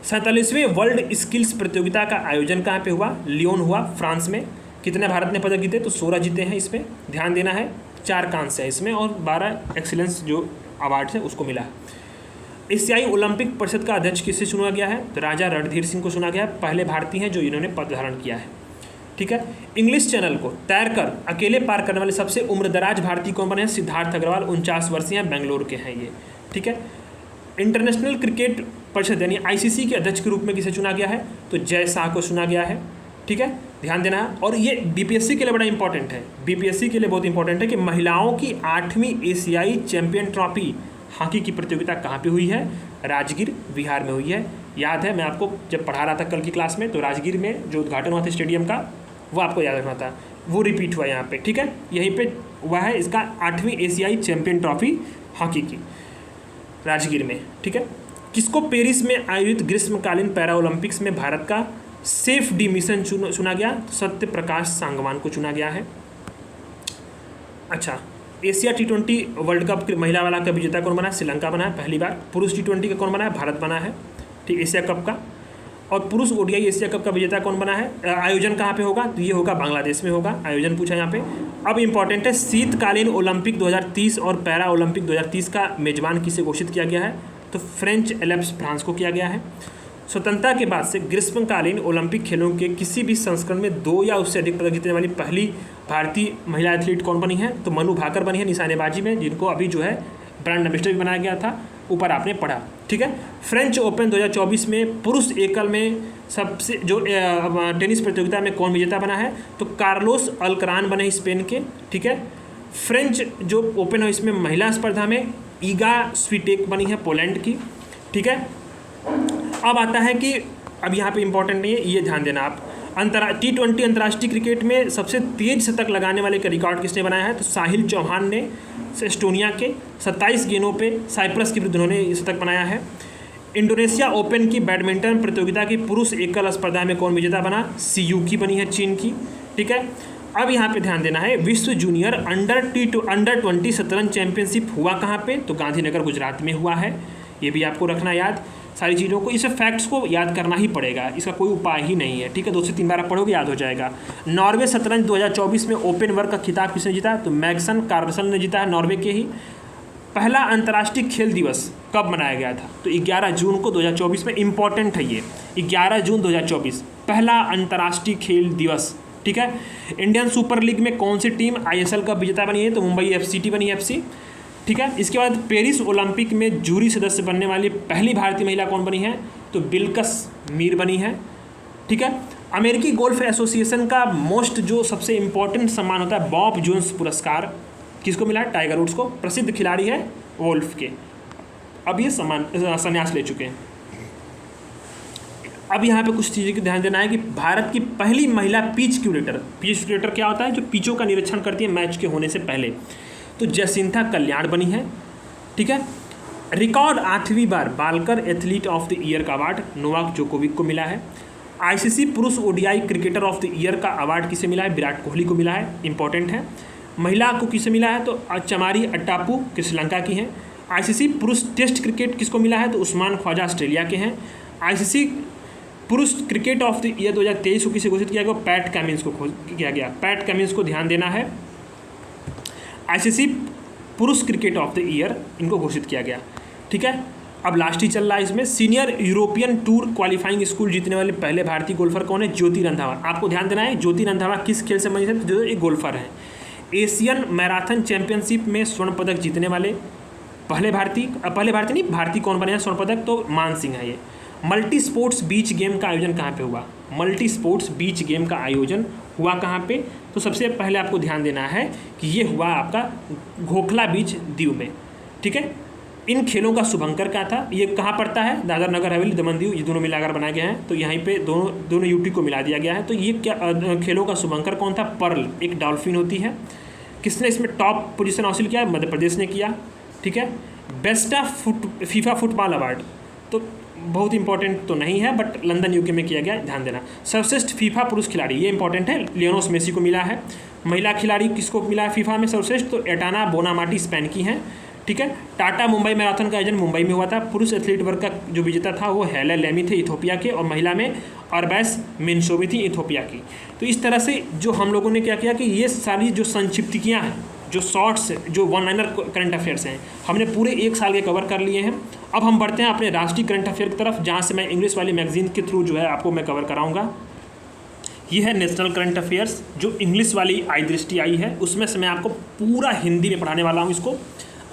47वें वर्ल्ड स्किल्स प्रतियोगिता का आयोजन कहाँ पे हुआ? लियोन हुआ, फ्रांस में। कितने भारत ने पदक जीते? तो 16 जीते हैं इसमें, ध्यान देना है। 4 कांस्य है इसमें और 12 एक्सीलेंस जो अवार्ड है उसको मिला है। एशियाई ओलंपिक परिषद का अध्यक्ष किसे चुना गया है? तो राजा रणधीर सिंह को चुना गया है, पहले भारतीय हैं जो इन्होंने पद धारण किया है। ठीक है, इंग्लिश चैनल को तैरकर अकेले पार करने वाले सबसे उम्रदराज भारतीय कौन बने हैं? सिद्धार्थ अग्रवाल, 49 वर्षीय हैं, बेंगलोर के हैं ये। ठीक है, इंटरनेशनल क्रिकेट परिषद यानी ICC के अध्यक्ष के रूप में किसे चुना गया है? तो जय शाह को चुना गया है। ठीक है, ध्यान देना है। और ये BPSC के लिए बड़ा इंपॉर्टेंट है, BPSC के लिए बहुत इंपॉर्टेंट है कि महिलाओं की 8वीं एशियाई चैंपियन ट्रॉफी हॉकी की प्रतियोगिता कहाँ पे हुई है? राजगीर, बिहार में हुई है। याद है, मैं आपको जब पढ़ा रहा था कल की क्लास में, तो राजगीर में जो उद्घाटन हुआ था स्टेडियम का, वो आपको याद रखना था, वो रिपीट हुआ यहाँ पे। ठीक है, यहीं पे हुआ है इसका 8वीं एशियाई चैंपियन ट्रॉफी हॉकी की, राजगीर में। ठीक है, किसको पेरिस में आयोजित ग्रीष्मकालीन पैरा ओलंपिक्स में भारत का सेफ डी मिशन चुना गया? सत्य प्रकाश सांगवान को चुना गया है। अच्छा, एशिया T20 वर्ल्ड कप के महिला वाला का विजेता कौन बना है? श्रीलंका बना है पहली बार। पुरुष T20 का कौन बना है? भारत बना है, ठीक, एशिया कप का। और पुरुष ODI एशिया कप का विजेता कौन बना है? आयोजन कहाँ पे होगा? तो ये होगा बांग्लादेश में होगा, आयोजन पूछा यहाँ पे। अब इंपॉर्टेंट है, शीतकालीन ओलंपिक 2030 और पैरा ओलंपिक 2030 का मेजबान किसे घोषित किया गया है? तो फ्रेंच एल्प्स फ्रांस को किया गया है। स्वतंत्रता के बाद से ग्रीष्मकालीन ओलंपिक खेलों के किसी भी संस्करण में 2 या उससे अधिक पदक जीतने वाली पहली भारतीय महिला एथलीट कौन बनी है? तो मनु भाकर बनी है निशानेबाजी में, जिनको अभी जो है ब्रांड एम्बेसडर भी बनाया गया था, ऊपर आपने पढ़ा, ठीक है। फ्रेंच ओपन 2024 में पुरुष एकल में सबसे जो टेनिस प्रतियोगिता में कौन विजेता बना है? तो कार्लोस अल्करान बने स्पेन के, ठीक है। फ्रेंच जो ओपन है इसमें महिला स्पर्धा में ईगा स्विटेक बनी है पोलैंड की, ठीक है। अब आता है कि अब यहाँ पे इंपॉर्टेंट नहीं है, ये ध्यान देना आप। T20 अंतर्राष्ट्रीय क्रिकेट में सबसे तेज शतक लगाने वाले का रिकॉर्ड किसने बनाया है? तो साहिल चौहान ने एस्टोनिया के 27 गेंदों पे साइप्रस के विरुद्ध उन्होंने शतक बनाया है। इंडोनेशिया ओपन की बैडमिंटन प्रतियोगिता की पुरुष एकल स्पर्धा में कौन विजेता बना? सीयूकी बनी है चीन की, ठीक है। अब यहाँ पे ध्यान देना है, विश्व जूनियर अंडर 20 शतरंज चैंपियनशिप हुआ कहाँ पे? तो गांधीनगर गुजरात में हुआ है, ये भी आपको रखना याद। सारी चीज़ों को, इस फैक्ट्स को याद करना ही पड़ेगा, इसका कोई उपाय ही नहीं है, ठीक है। 2 से 3 बार आप पढ़ोगे याद हो जाएगा। नॉर्वे शतरंज 2024 में ओपन वर्ग का खिताब किसने जीता? तो मैग्सन कार्लसन ने जीता है, नॉर्वे के ही। पहला अंतर्राष्ट्रीय खेल दिवस कब मनाया गया था? तो 11 जून को 2024 में। इंपॉर्टेंट है ये, 11 जून 2024 पहला अंतर्राष्ट्रीय खेल दिवस, ठीक है। इंडियन सुपर लीग में कौन सी टीम ISL का विजेता बनी है? तो मुंबई FCT बनी है, FC, ठीक है। इसके बाद पेरिस ओलंपिक में जूरी सदस्य बनने वाली पहली भारतीय महिला कौन बनी है? तो बिल्कस मीर बनी है, ठीक है। अमेरिकी गोल्फ एसोसिएशन का मोस्ट जो सबसे इम्पोर्टेंट सम्मान होता है बॉब जोन्स पुरस्कार किसको मिला है? टाइगर वुड्स को, प्रसिद्ध खिलाड़ी है गोल्फ के, अब ये सम्मान संन्यास ले चुके हैं। अब यहाँ पे कुछ चीज़ें की ध्यान देना है कि भारत की पहली महिला पिच क्यूरेटर क्या होता है? जो पिचों का निरीक्षण करती है मैच के होने से पहले, तो जसिंथा कल्याण बनी है, ठीक है। रिकॉर्ड 8वीं बार बालकर एथलीट ऑफ द ईयर का अवार्ड नोवाक जोकोविक को मिला है। ICC पुरुष ODI cricketer of the year का अवार्ड किसे मिला है? विराट कोहली को मिला है, इंपॉर्टेंट है। महिला को किसे मिला है? तो चमारी अट्टापू श्रीलंका की हैं। ICC पुरुष टेस्ट क्रिकेट किसको मिला है? तो उस्मान ख्वाजा ऑस्ट्रेलिया के हैं। ICC पुरुष क्रिकेट ऑफ द ईयर 2023 को किसे घोषित किया गया? पैट कमिंस को किया गया। पैट कमिंस को ध्यान देना है। ICC पुरुष क्रिकेट ऑफ द ईयर इनको घोषित किया गया, ठीक है। अब लास्ट ही चल रहा है इसमें, senior European tour qualifying school जीतने वाले पहले भारतीय गोल्फर कौन है? ज्योति रंधावा। आपको ध्यान देना है ज्योति रंधावा किस खेल से संबंधित है? जो एक गोल्फर है। एशियन मैराथन चैंपियनशिप में स्वर्ण पदक जीतने वाले पहले भारतीय नहीं, कौन बने हैं स्वर्ण पदक? तो मान सिंह है ये। मल्टी स्पोर्ट्स बीच गेम का आयोजन कहाँ पे हुआ? मल्टी स्पोर्ट्स बीच गेम का आयोजन हुआ कहाँ पे? तो सबसे पहले आपको ध्यान देना है कि ये हुआ आपका घोखला बीच दीव में, ठीक है। इन खेलों का शुभंकर क्या था? ये कहाँ पड़ता है? दादर नगर हवेली दमन दीव, ये दोनों मिलाकर बनाए गए हैं, तो यहीं पे दोनों यूटी को मिला दिया गया है। तो ये क्या खेलों का शुभंकर कौन था? पर्ल, एक डॉल्फिन होती है। किसने इसमें टॉप पोजीशन हासिल किया? मध्य प्रदेश ने किया, ठीक है। Best of FIFA football award तो बहुत इंपॉर्टेंट तो नहीं है, बट लंदन UK में किया गया, ध्यान देना। सर्वश्रेष्ठ फीफा पुरुष खिलाड़ी, ये इंपॉर्टेंट है, लियोनेल मेसी को मिला है। महिला खिलाड़ी किसको मिला है फीफा में सर्वश्रेष्ठ? तो एटाना बोनामाटी स्पेन की हैं, ठीक है। टाटा मुंबई मैराथन का आयोजन मुंबई में हुआ था। पुरुष एथलीट वर्ग का जो विजेता था वो हेला लेमी थे इथोपिया के, और महिला में अरबैस मिनशोवी थी इथोपिया की। तो इस तरह से जो हम लोगों ने क्या किया कि ये सारी जो संक्षिप्तियाँ हैं, जो शॉर्ट्स, जो वन लाइनर करंट अफेयर्स हैं, हमने पूरे 1 साल के कवर कर लिए हैं। अब हम बढ़ते हैं अपने राष्ट्रीय करंट अफेयर की तरफ, जहाँ से मैं इंग्लिश वाली मैगजीन के थ्रू जो है आपको मैं कवर कराऊंगा। ये है नेशनल करंट अफेयर्स, जो इंग्लिश वाली आई दृष्टि आई है, उसमें से मैं आपको पूरा हिंदी में पढ़ाने वाला हूँ इसको।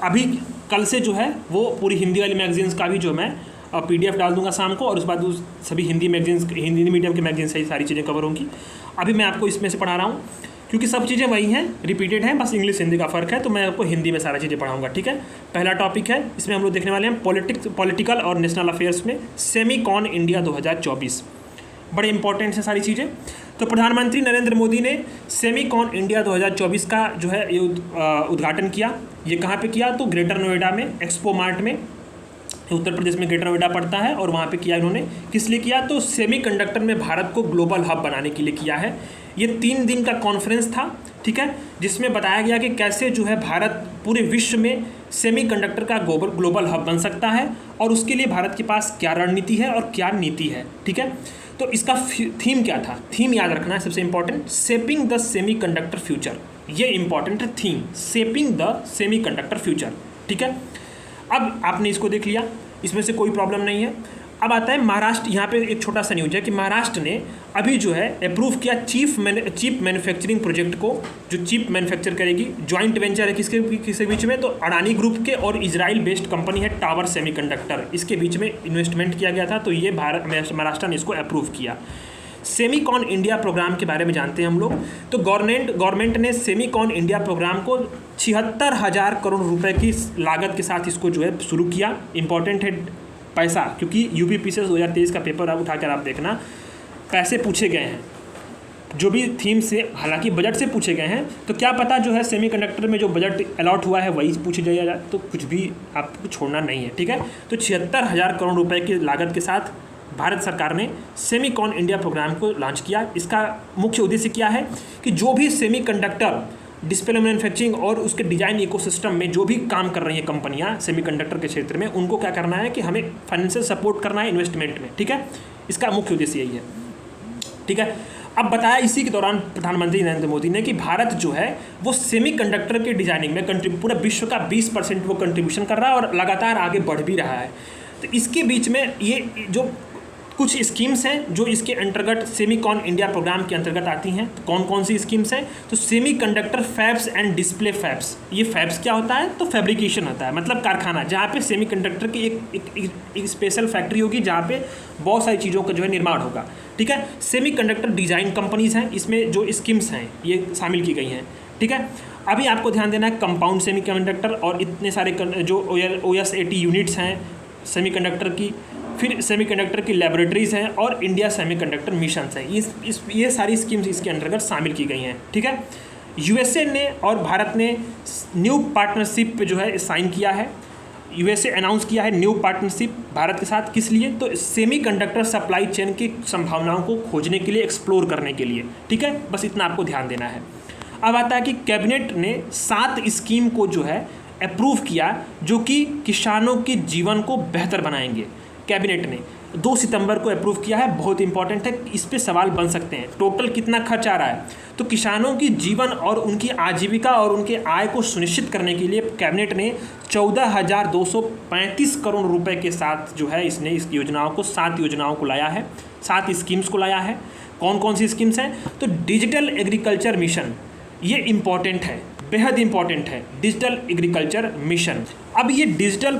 अभी कल से जो है वो पूरी हिंदी वाली मैगजीन्स का भी जो मैं PDF डाल दूंगा शाम को, और उसके बाद सभी हिंदी मैगजीन्स, हिंदी मीडियम के मैगजीन से ही सारी चीज़ें कवर होंगी। अभी मैं आपको इसमें से पढ़ा रहा हूँ क्योंकि सब चीज़ें वही हैं, रिपीटेड हैं, बस इंग्लिश हिंदी का फ़र्क है, तो मैं आपको हिंदी में सारी चीज़ें पढ़ाऊंगा, ठीक है। पहला टॉपिक है, इसमें हम लोग देखने वाले हैं पॉलिटिकल और नेशनल अफेयर्स में सेमीकॉन इंडिया 2024, बड़े इंपॉर्टेंट हैं सारी चीज़ें। तो प्रधानमंत्री नरेंद्र मोदी ने सेमीकॉन इंडिया 2024 का जो है ये उद्घाटन किया। ये कहाँ पे किया? तो ग्रेटर नोएडा में एक्सपो मार्ट में उत्तर प्रदेश में ग्रेटर नोएडा पड़ता है, और वहाँ पे किया इन्होंने। किस लिए किया? तो सेमीकंडक्टर में भारत को ग्लोबल हब बनाने के लिए किया है। ये 3 दिन का कॉन्फ्रेंस था, ठीक है, जिसमें बताया गया कि कैसे जो है भारत पूरे विश्व में सेमीकंडक्टर का ग्लोबल हब बन सकता है, और उसके लिए भारत के पास क्या रणनीति है और क्या नीति है, ठीक है। तो इसका थीम क्या था? थीम याद रखना है सबसे important, shaping the semiconductor future. ये इंपॉर्टेंट है theme, shaping the semiconductor future, ठीक है। अब आपने इसको देख लिया, इसमें से कोई प्रॉब्लम नहीं है। अब आता है महाराष्ट्र। यहाँ पे एक छोटा सा न्यूज है कि महाराष्ट्र ने अभी जो है अप्रूव किया चिप मैन्युफैक्चरिंग प्रोजेक्ट को, जो चिप मैन्युफैक्चर करेगी। जॉइंट वेंचर है किसके बीच में? तो अडानी ग्रुप के और इजराइल बेस्ड कंपनी है टावर सेमीकंडक्टर, इसके बीच में इन्वेस्टमेंट किया गया था। तो ये महाराष्ट्र ने इसको अप्रूव किया। सेमीकॉन इंडिया प्रोग्राम के बारे में जानते हैं हम लोग। तो गवर्नमेंट ने सेमीकॉन इंडिया प्रोग्राम को 76,000 करोड़ रुपए की लागत के साथ इसको जो है शुरू किया। इंपॉर्टेंट है पैसा, क्योंकि यूपीपीसीएस 2023 का पेपर आप उठाकर आप देखना, पैसे पूछे गए हैं जो भी थीम से, हालांकि बजट से पूछे गए हैं। तो क्या पता जो है सेमीकंडक्टर में जो बजट अलॉट हुआ है वही पूछे जाएगा, तो कुछ भी आपको छोड़ना नहीं है, ठीक है। तो 76,000 करोड़ रुपए की लागत के साथ भारत सरकार ने सेमीकॉन इंडिया प्रोग्राम को लॉन्च किया। इसका मुख्य उद्देश्य क्या है कि जो भी सेमीकंडक्टर डिस्प्ले मैन्युफैक्चरिंग और उसके डिजाइन इकोसिस्टम में जो भी काम कर रही हैं कंपनियां सेमीकंडक्टर के क्षेत्र में, उनको क्या करना है कि हमें फाइनेंशियल सपोर्ट करना है इन्वेस्टमेंट में, ठीक है। इसका मुख्य उद्देश्य यही है, ठीक है। अब बताया इसी के दौरान प्रधानमंत्री नरेंद्र मोदी ने कि भारत जो है वो सेमीकंडक्टर के डिजाइनिंग में पूरा विश्व का 20% वो कंट्रीब्यूशन कर रहा है और लगातार आगे बढ़ भी रहा है। तो इसके बीच में ये जो कुछ स्कीम्स हैं जो इसके अंतर्गत सेमीकॉन इंडिया प्रोग्राम के अंतर्गत आती हैं। तो कौन कौन सी स्कीम्स हैं? तो semiconductor fabs and display fabs. ये फैब्स क्या होता है? तो फैब्रिकेशन होता है, मतलब कारखाना, जहाँ पे सेमीकंडक्टर की एक स्पेशल फैक्ट्री होगी जहाँ पे बहुत सारी चीज़ों का जो है निर्माण होगा, ठीक है। सेमीकंडक्टर डिज़ाइन कंपनीज़ हैं, इसमें जो स्कीम्स हैं ये शामिल की गई हैं, ठीक है। अभी आपको ध्यान देना है कंपाउंड सेमीकंडक्टर और इतने सारे जो OS80 यूनिट्स हैं सेमीकंडक्टर की, फिर सेमीकंडक्टर की लेबोरेटरीज़ हैं और इंडिया सेमीकंडक्टर मिशंस हैं। ये सारी स्कीम्स इसके अंतर्गत शामिल की गई हैं, ठीक है। यूएसए ने और भारत ने न्यू पार्टनरशिप पे जो है साइन किया है। यूएसए अनाउंस किया है न्यू पार्टनरशिप भारत के साथ, किस लिए? तो सेमीकंडक्टर सप्लाई चेन की संभावनाओं को खोजने के लिए, एक्सप्लोर करने के लिए, ठीक है। बस इतना आपको ध्यान देना है। अब आता है कि कैबिनेट ने 7 स्कीम को जो है अप्रूव किया जो कि किसानों के जीवन को बेहतर बनाएंगे। कैबिनेट ने 2 सितंबर को अप्रूव किया है, बहुत इंपॉर्टेंट है, इस पे सवाल बन सकते हैं। टोटल कितना खर्च आ रहा है? तो किसानों की जीवन और उनकी आजीविका और उनके आय को सुनिश्चित करने के लिए कैबिनेट ने 14,235 करोड़ रुपए के साथ जो है इसने इस योजनाओं को 7 योजनाओं को लाया है, 7 स्कीम्स को लाया है। कौन कौन सी स्कीम्स हैं? तो डिजिटल एग्रीकल्चर मिशन, ये इंपॉर्टेंट है, बेहद इंपॉर्टेंट है, डिजिटल एग्रीकल्चर मिशन। अब ये डिजिटल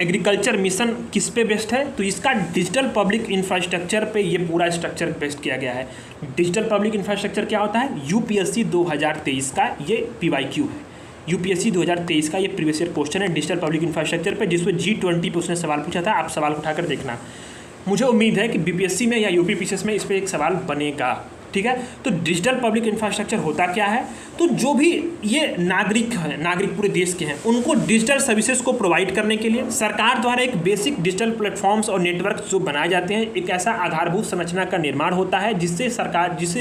एग्रीकल्चर मिशन किस पे बेस्ड है? तो इसका डिजिटल पब्लिक इंफ्रास्ट्रक्चर पे ये पूरा स्ट्रक्चर बेस्ड किया गया है। डिजिटल पब्लिक इंफ्रास्ट्रक्चर क्या होता है? यूपीएससी 2023 का ये PYQ है। यूपीएससी 2023 का ये प्रीवियस ईयर क्वेश्चन है डिजिटल पब्लिक इंफ्रास्ट्रक्चर पे, जिसमें G20 पे उसने सवाल पूछा था। आप सवाल उठाकर देखना, मुझे उम्मीद है कि BPSC में या यूपीपीसीएस में इस पर एक सवाल बनेगा, ठीक है। तो डिजिटल पब्लिक इंफ्रास्ट्रक्चर होता क्या है? तो जो भी ये नागरिक हैं, नागरिक पूरे देश के हैं, उनको डिजिटल सर्विसेज को प्रोवाइड करने के लिए सरकार द्वारा एक बेसिक डिजिटल प्लेटफॉर्म्स और नेटवर्क जो बनाए जाते हैं, एक ऐसा आधारभूत संरचना का निर्माण होता है जिससे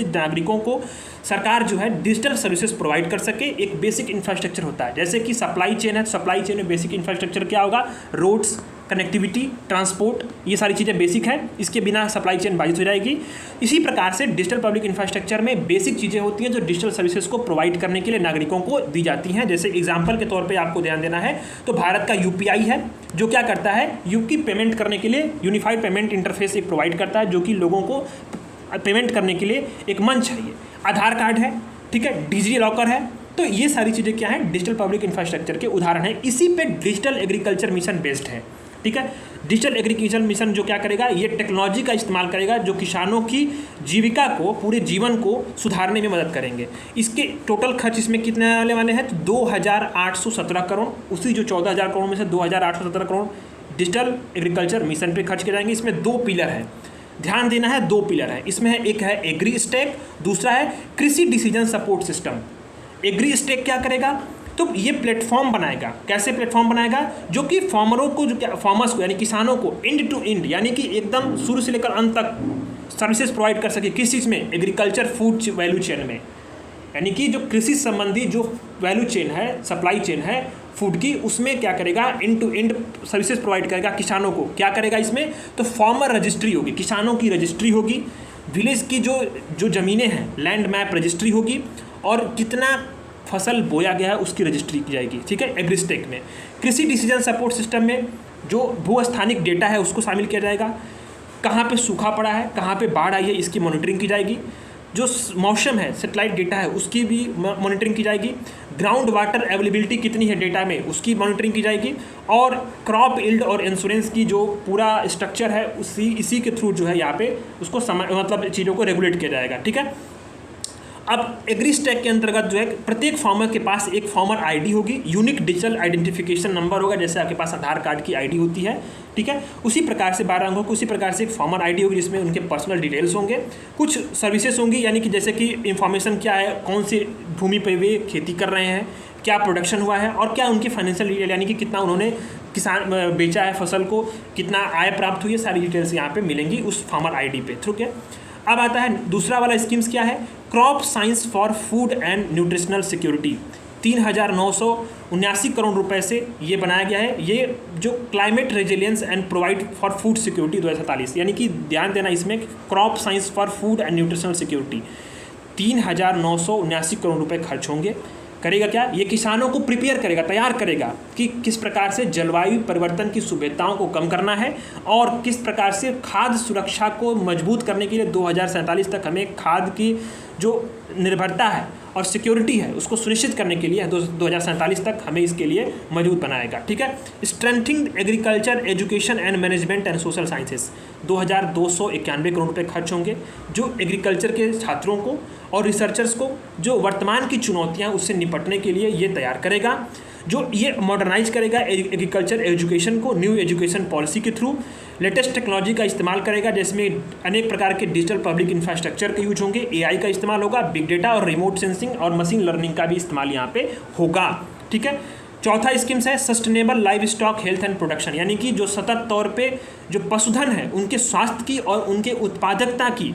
नागरिकों को सरकार जो है डिजिटल सर्विसेज प्रोवाइड कर सके। एक बेसिक इंफ्रास्ट्रक्चर होता है, जैसे कि सप्लाई चेन है। सप्लाई चेन में बेसिक इंफ्रास्ट्रक्चर क्या होगा? रोड्स, कनेक्टिविटी, ट्रांसपोर्ट, ये सारी चीज़ें बेसिक है, इसके बिना सप्लाई चेन बाधित हो जाएगी। इसी प्रकार से डिजिटल पब्लिक इंफ्रास्ट्रक्चर में बेसिक चीज़ें होती हैं जो डिजिटल सर्विसेज को प्रोवाइड करने के लिए नागरिकों को दी जाती हैं। जैसे एग्जांपल के तौर पे आपको ध्यान देना है तो भारत का UPI है जो क्या करता है? की पेमेंट करने के लिए यूनिफाइड पेमेंट इंटरफेस एक प्रोवाइड करता है जो कि लोगों को पेमेंट करने के लिए एक मंच है। ये आधार कार्ड है, ठीक है, डिजी लॉकर है। तो ये सारी चीज़ें क्या है? डिजिटल पब्लिक इंफ्रास्ट्रक्चर के उदाहरण है। इसी पे डिजिटल एग्रीकल्चर मिशन बेस्ड है, ठीक है। डिजिटल एग्रीकल्चर मिशन जो क्या करेगा? ये टेक्नोलॉजी का इस्तेमाल करेगा जो किसानों की जीविका को, पूरे जीवन को सुधारने में मदद करेंगे। इसके टोटल खर्च इसमें कितने आने वाले हैं? तो 2,817 करोड़। उसी जो 14,000 करोड़ में से 2,817 करोड़ डिजिटल एग्रीकल्चर मिशन पे खर्च किए जाएंगे। इसमें 2 पिलर है, ध्यान देना है, 2 पिलर है इसमें है। एक है एग्री स्टेक, दूसरा है कृषि decision support system. Agri stack क्या करेगा? तो ये प्लेटफॉर्म बनाएगा। कैसे प्लेटफॉर्म बनाएगा? जो कि फार्मरों को, जो फार्मर्स को यानी किसानों को एंड टू एंड यानी कि एकदम शुरू से लेकर अंत तक सर्विसेज प्रोवाइड कर सके। किस चीज़ में? एग्रीकल्चर फूड वैल्यू चेन में, यानी कि जो कृषि संबंधी जो वैल्यू चेन है, सप्लाई चेन है फूड की, उसमें क्या करेगा? End to end services provide करेगा किसानों को। क्या करेगा इसमें? तो फार्मर रजिस्ट्री होगी, किसानों की रजिस्ट्री होगी, विलेज की जो ज़मीनें हैं लैंड मैप रजिस्ट्री होगी, और कितना फसल बोया गया है उसकी रजिस्ट्री की जाएगी। ठीक है, एग्रीस्टेक में। कृषि डिसीजन सपोर्ट सिस्टम में जो भूस्थानिक डेटा है उसको शामिल किया जाएगा। कहाँ पे सूखा पड़ा है, कहाँ पे बाढ़ आई है, इसकी मॉनिटरिंग की जाएगी। जो मौसम है, सैटेलाइट डेटा है, उसकी भी मॉनिटरिंग की जाएगी। ग्राउंड वाटर अवेलेबिलिटी कितनी है डेटा में, उसकी मॉनिटरिंग की जाएगी। और क्रॉप यील्ड और इंश्योरेंस की जो पूरा स्ट्रक्चर है इसी के थ्रू जो है यहाँ पे उसको मतलब चीज़ों को रेगुलेट किया जाएगा। ठीक है। अब एग्रीस्टैक के अंतर्गत जो है प्रत्येक फार्मर के पास एक फार्मर आईडी होगी, यूनिक डिजिटल आइडेंटिफिकेशन नंबर होगा, जैसे आपके पास आधार कार्ड की आईडी होती है। ठीक है, उसी प्रकार से 12 अंकों की उसी प्रकार से एक फार्मर आईडी होगी जिसमें उनके पर्सनल डिटेल्स होंगे। कुछ सर्विसेज होंगी, यानी कि जैसे कि इंफॉर्मेशन क्या है, कौन सी भूमि पर वे खेती कर रहे हैं, क्या प्रोडक्शन हुआ है, और क्या उनकी फाइनेंशियल डिटेल यानी कि कितना उन्होंने किसान बेचा है फसल को, कितना आय प्राप्त हुई है, सारी डिटेल्स यहाँ पे मिलेंगी उस फार्मर आईडी पे। ठीक है। अब आता है दूसरा वाला स्कीम्स क्या है? Crop science for food and nutritional security. 3,979 crore रुपए से ये बनाया गया है। ये जो climate resilience and provide for food security 2047, यानी कि ध्यान देना इसमें, crop science for food and nutritional security 3,979 crore रुपए खर्च होंगे। करेगा क्या? ये किसानों को प्रिपेयर करेगा, तैयार करेगा कि किस प्रकार से जलवायु परिवर्तन की सुविधाओं को कम करना है और किस प्रकार से खाद्य सुरक्षा को मजबूत करने के लिए 2047 तक हमें खाद्य की जो निर्भरता है और सिक्योरिटी है उसको सुनिश्चित करने के लिए 2047 तक हमें इसके लिए मजबूत बनाएगा। ठीक है। Strengthening agriculture education and management and social sciences 2,291 crore रुपए खर्च होंगे, जो एग्रीकल्चर के छात्रों को और रिसर्चर्स को जो वर्तमान की चुनौतियां उससे निपटने के लिए ये तैयार करेगा। जो ये मॉडर्नाइज करेगा एग्रीकल्चर एजुकेशन को न्यू एजुकेशन पॉलिसी के थ्रू, लेटेस्ट टेक्नोलॉजी का इस्तेमाल करेगा, जिसमें अनेक प्रकार के डिजिटल पब्लिक इंफ्रास्ट्रक्चर के यूज होंगे, एआई का इस्तेमाल होगा, बिग डेटा और रिमोट सेंसिंग और मशीन लर्निंग का भी इस्तेमाल यहाँ पे होगा। ठीक है। चौथा स्कीम्स है sustainable live stock health and production, यानी कि जो सतत तौर पे जो पशुधन है उनके स्वास्थ्य की और उनके उत्पादकता की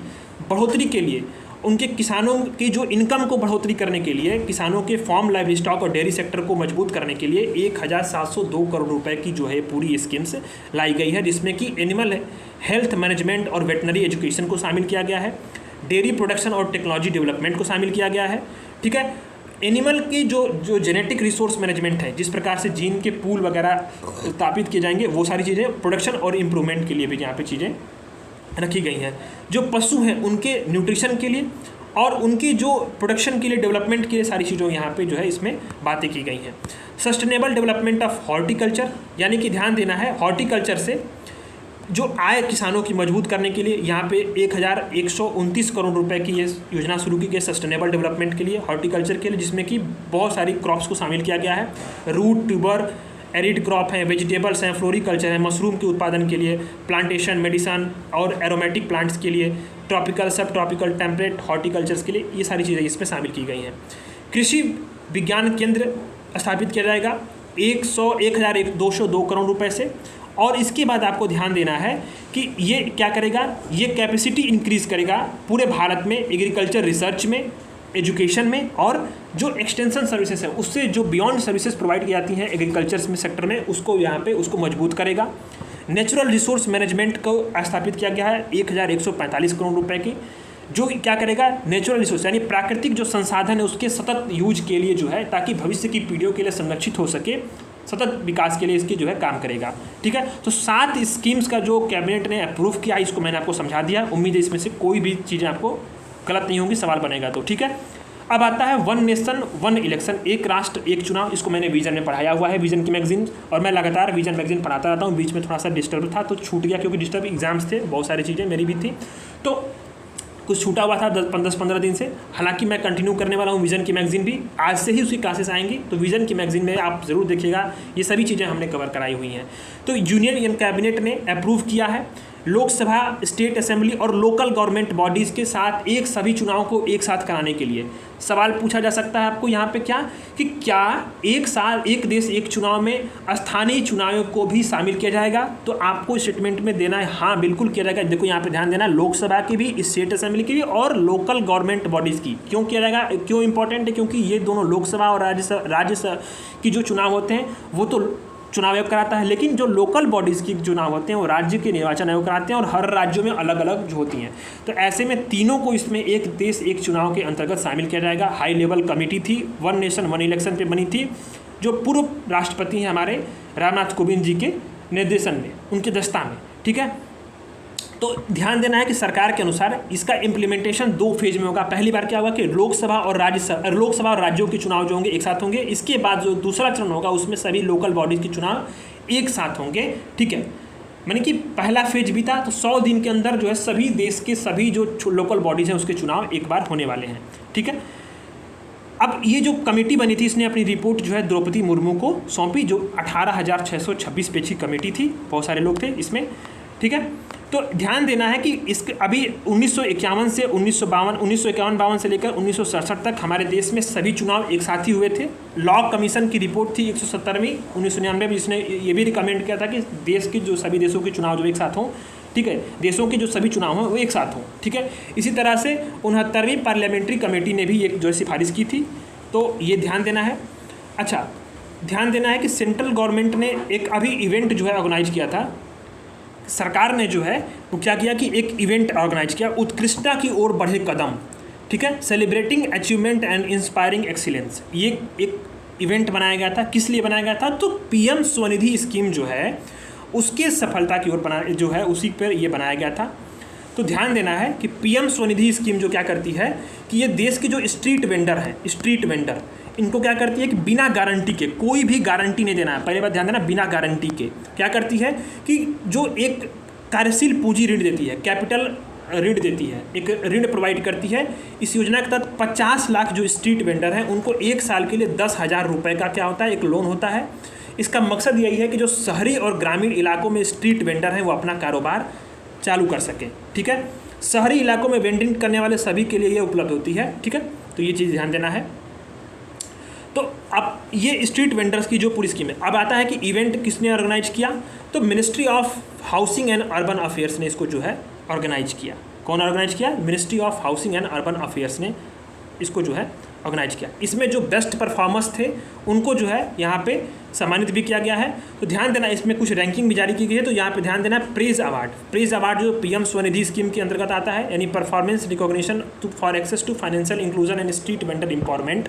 बढ़ोतरी के लिए, उनके किसानों की जो इनकम को बढ़ोतरी करने के लिए, किसानों के फार्म लाइव स्टॉक और डेयरी सेक्टर को मजबूत करने के लिए 1,702 करोड़ रुपए की जो है पूरी स्कीम्स लाई गई है, जिसमें कि एनिमल हेल्थ मैनेजमेंट और वेटनरी एजुकेशन को शामिल किया गया है, डेयरी प्रोडक्शन और टेक्नोलॉजी डेवलपमेंट को शामिल किया गया है। ठीक है। एनिमल की जो जेनेटिक रिसोर्स मैनेजमेंट है, जिस प्रकार से जीन के पूल वगैरह स्थापित किए जाएंगे, वो सारी चीज़ें प्रोडक्शन और इम्प्रूवमेंट के लिए भी यहाँ पे चीज़ें रखी गई हैं। जो पशु हैं उनके न्यूट्रिशन के लिए और उनकी जो प्रोडक्शन के लिए, डेवलपमेंट के लिए सारी चीज़ों यहाँ पे जो है इसमें बातें की गई हैं। सस्टेनेबल डेवलपमेंट ऑफ हॉर्टिकल्चर, यानी कि ध्यान देना है हॉर्टिकल्चर से जो आय किसानों की मजबूत करने के लिए यहाँ पे 1,129 करोड़ रुपए की ये योजना शुरू की गई सस्टेनेबल डेवलपमेंट के लिए, हॉर्टिकल्चर के लिए, जिसमें कि बहुत सारी क्रॉप्स को शामिल किया गया है। रूट, ट्यूबर, एरिड क्रॉप हैं, वेजिटेबल्स हैं, फ्लोरिकल्चर है, मशरूम के उत्पादन के लिए, प्लांटेशन, मेडिसन और एरोमेटिक प्लांट्स के लिए, ट्रॉपिकल, सब ट्रॉपिकल, टेम्परेट हॉर्टिकल्चर्स के लिए, ये सारी चीज़ें इसमें शामिल की गई हैं। कृषि विज्ञान केंद्र स्थापित किया जाएगा 1,202 करोड़ रुपए से। और इसके बाद आपको ध्यान देना है कि ये क्या करेगा, ये कैपेसिटी इंक्रीज़ करेगा पूरे भारत में एग्रीकल्चर रिसर्च में, एजुकेशन में, और जो एक्सटेंशन सर्विसेज है उससे जो बियॉन्ड सर्विसेज प्रोवाइड की जाती हैं एग्रीकल्चर में सेक्टर में, उसको यहाँ पे उसको मजबूत करेगा। नेचुरल रिसोर्स मैनेजमेंट को स्थापित किया गया है 1,145 करोड़ रुपए की, जो क्या करेगा, नेचुरल रिसोर्स यानी प्राकृतिक जो संसाधन है उसके सतत यूज के लिए जो है, ताकि भविष्य की पीढ़ियों के लिए संरक्षित हो सके, सतत विकास के लिए इसकी जो है काम करेगा। ठीक है। तो 7 स्कीम्स का जो कैबिनेट ने अप्रूव किया, इसको मैंने आपको समझा दिया। उम्मीद है इसमें से कोई भी चीज़ें आपको गलत नहीं होंगी, सवाल बनेगा तो। ठीक है। अब आता है वन नेशन वन इलेक्शन, एक राष्ट्र एक चुनाव। इसको मैंने विजन में पढ़ाया हुआ है, विजन की मैगजीन, और मैं लगातार विजन मैगजीन पढ़ाता रहता हूँ। बीच में थोड़ा सा डिस्टर्ब था तो छूट गया, क्योंकि डिस्टर्ब एग्जाम्स थे, बहुत सारी चीज़ें मेरी भी थी, तो कुछ छूटा हुआ था 10-15 दिन से। हालांकि मैं कंटिन्यू करने वाला हूँ विजन की मैगजीन भी, आज से ही उसकी क्लासेस आएंगी, तो विजन की मैगजीन में आप ज़रूर देखिएगा, ये सभी चीज़ें हमने कवर कराई हुई हैं। तो यूनियन कैबिनेट ने अप्रूव किया है लोकसभा, स्टेट असेंबली और लोकल गवर्नमेंट बॉडीज़ के साथ एक सभी चुनाव को एक साथ कराने के लिए। सवाल पूछा जा सकता है आपको यहाँ पे क्या एक साल एक देश एक चुनाव में स्थानीय चुनावों को भी शामिल किया जाएगा? तो आपको स्टेटमेंट में देना है हाँ बिल्कुल किया जाएगा। देखो यहाँ पे ध्यान देना, लोकसभा की भी, स्टेट असेंबली की भी और लोकल गवर्नमेंट बॉडीज़ की। क्यों किया जाएगा, क्यों इंपॉर्टेंट है? क्योंकि ये दोनों लोकसभा और राज्यसभा की जो चुनाव होते हैं वो तो चुनाव आयोग कराता है, लेकिन जो लोकल बॉडीज़ की चुनाव होते हैं वो राज्य के निर्वाचन आयोग कराते हैं और हर राज्यों में अलग अलग जो होती हैं। तो ऐसे में तीनों को इसमें एक देश एक चुनाव के अंतर्गत शामिल किया जाएगा। हाई लेवल कमेटी थी, वन नेशन वन इलेक्शन पे बनी थी, जो पूर्व राष्ट्रपति हैं हमारे रामनाथ कोविंद जी के निर्देशन में, उनके दस्ता में। ठीक है, तो ध्यान देना है कि सरकार के अनुसार इसका इम्प्लीमेंटेशन 2 फेज में होगा। पहली बार क्या होगा कि लोकसभा और राज्यों के चुनाव जो होंगे एक साथ होंगे। इसके बाद जो दूसरा चरण होगा उसमें सभी लोकल बॉडीज़ के चुनाव एक साथ होंगे। ठीक है, माने कि पहला फेज भी था तो 100 दिन के अंदर जो है सभी देश के सभी जो लोकल बॉडीज़ हैं उसके चुनाव एक बार होने वाले हैं। ठीक है, अब ये जो कमेटी बनी थी इसने अपनी रिपोर्ट जो है द्रौपदी मुर्मू को सौंपी, जो 18,626 पेज की कमेटी थी, बहुत सारे लोग थे इसमें। ठीक है, तो ध्यान देना है कि इसके अभी 1951 से 1951 से लेकर 1967 तक हमारे देश में सभी चुनाव एक साथ ही हुए थे। लॉ कमीशन की रिपोर्ट थी 170वीं 1999 में, जिसने ये भी रिकमेंड किया था कि देश के जो सभी देशों के चुनाव जो एक साथ हों। ठीक है, देशों के जो सभी चुनाव हों वो एक साथ हों। ठीक है, इसी तरह से 69वीं पार्लियामेंट्री कमेटी ने भी एक जो है सिफारिश की थी, तो ये ध्यान देना है। अच्छा, ध्यान देना है कि सेंट्रल गवर्नमेंट ने एक अभी इवेंट जो है ऑर्गेनाइज किया था। सरकार ने जो है वो क्या किया कि एक इवेंट ऑर्गेनाइज किया, उत्कृष्टता की ओर बढ़े कदम। ठीक है, celebrating achievement and inspiring excellence, ये एक इवेंट बनाया गया था। किस लिए बनाया गया था? तो पीएम स्वनिधि स्कीम जो है उसके सफलता की ओर जो है उसी पर ये बनाया गया था। तो ध्यान देना है कि पीएम स्वनिधि स्कीम जो क्या करती है कि ये देश के जो स्ट्रीट वेंडर हैं, स्ट्रीट वेंडर, इनको क्या करती है कि बिना गारंटी के, कोई भी गारंटी नहीं देना है, पहले बात ध्यान देना, बिना गारंटी के क्या करती है कि जो एक कार्यशील पूंजी ऋण देती है, कैपिटल ऋण देती है, एक ऋण प्रोवाइड करती है। इस योजना के तहत 50 लाख जो स्ट्रीट वेंडर हैं उनको 1 साल के लिए 10,000 रुपये का क्या होता है, एक लोन होता है। इसका मकसद यही है कि जो शहरी और ग्रामीण इलाकों में स्ट्रीट वेंडर हैं वो अपना कारोबार चालू कर सकें। ठीक है, शहरी इलाकों में वेंडिंग करने वाले सभी के लिए ये उपलब्ध होती है। ठीक है, तो ये चीज़ ध्यान देना है। तो अब ये स्ट्रीट वेंडर्स की जो पूरी स्कीम है। अब आता है कि इवेंट किसने ऑर्गेनाइज किया? तो ministry of housing and urban affairs ने इसको जो है ऑर्गेनाइज किया। कौन ऑर्गेनाइज किया? Ministry of housing and urban affairs ने इसको जो है ऑर्गेनाइज किया। इसमें जो बेस्ट परफॉर्मर्स थे उनको जो है यहाँ पे सम्मानित भी किया गया है। तो ध्यान देना, इसमें कुछ रैंकिंग भी जारी की गई है। तो यहाँ पे ध्यान देना, प्रेज अवार्ड जो पीएम स्वनिधि स्कीम के अंतर्गत आता है, यानी performance recognition for access to financial inclusion and street vendor empowerment.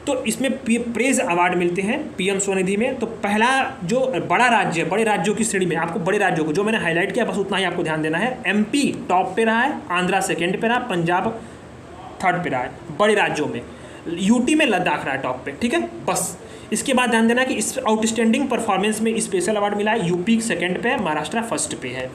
तो इसमें प्रेज अवार्ड मिलते हैं पीएम स्वनिधि में। तो पहला जो बड़े राज्यों की श्रेणी में, आपको बड़े राज्यों को जो मैंने हाईलाइट किया बस उतना ही आपको ध्यान देना है। एमपी टॉप पे रहा है, आंध्रा सेकंड पे रहा, पंजाब थर्ड पे रहा है बड़े राज्यों में। यूटी में लद्दाख रहा है टॉप पे। ठीक है, बस इसके बाद ध्यान देना कि इस आउटस्टैंडिंग परफॉर्मेंस में स्पेशल अवार्ड मिला है, यूपी सेकंड पे है, महाराष्ट्र फर्स्ट पे है।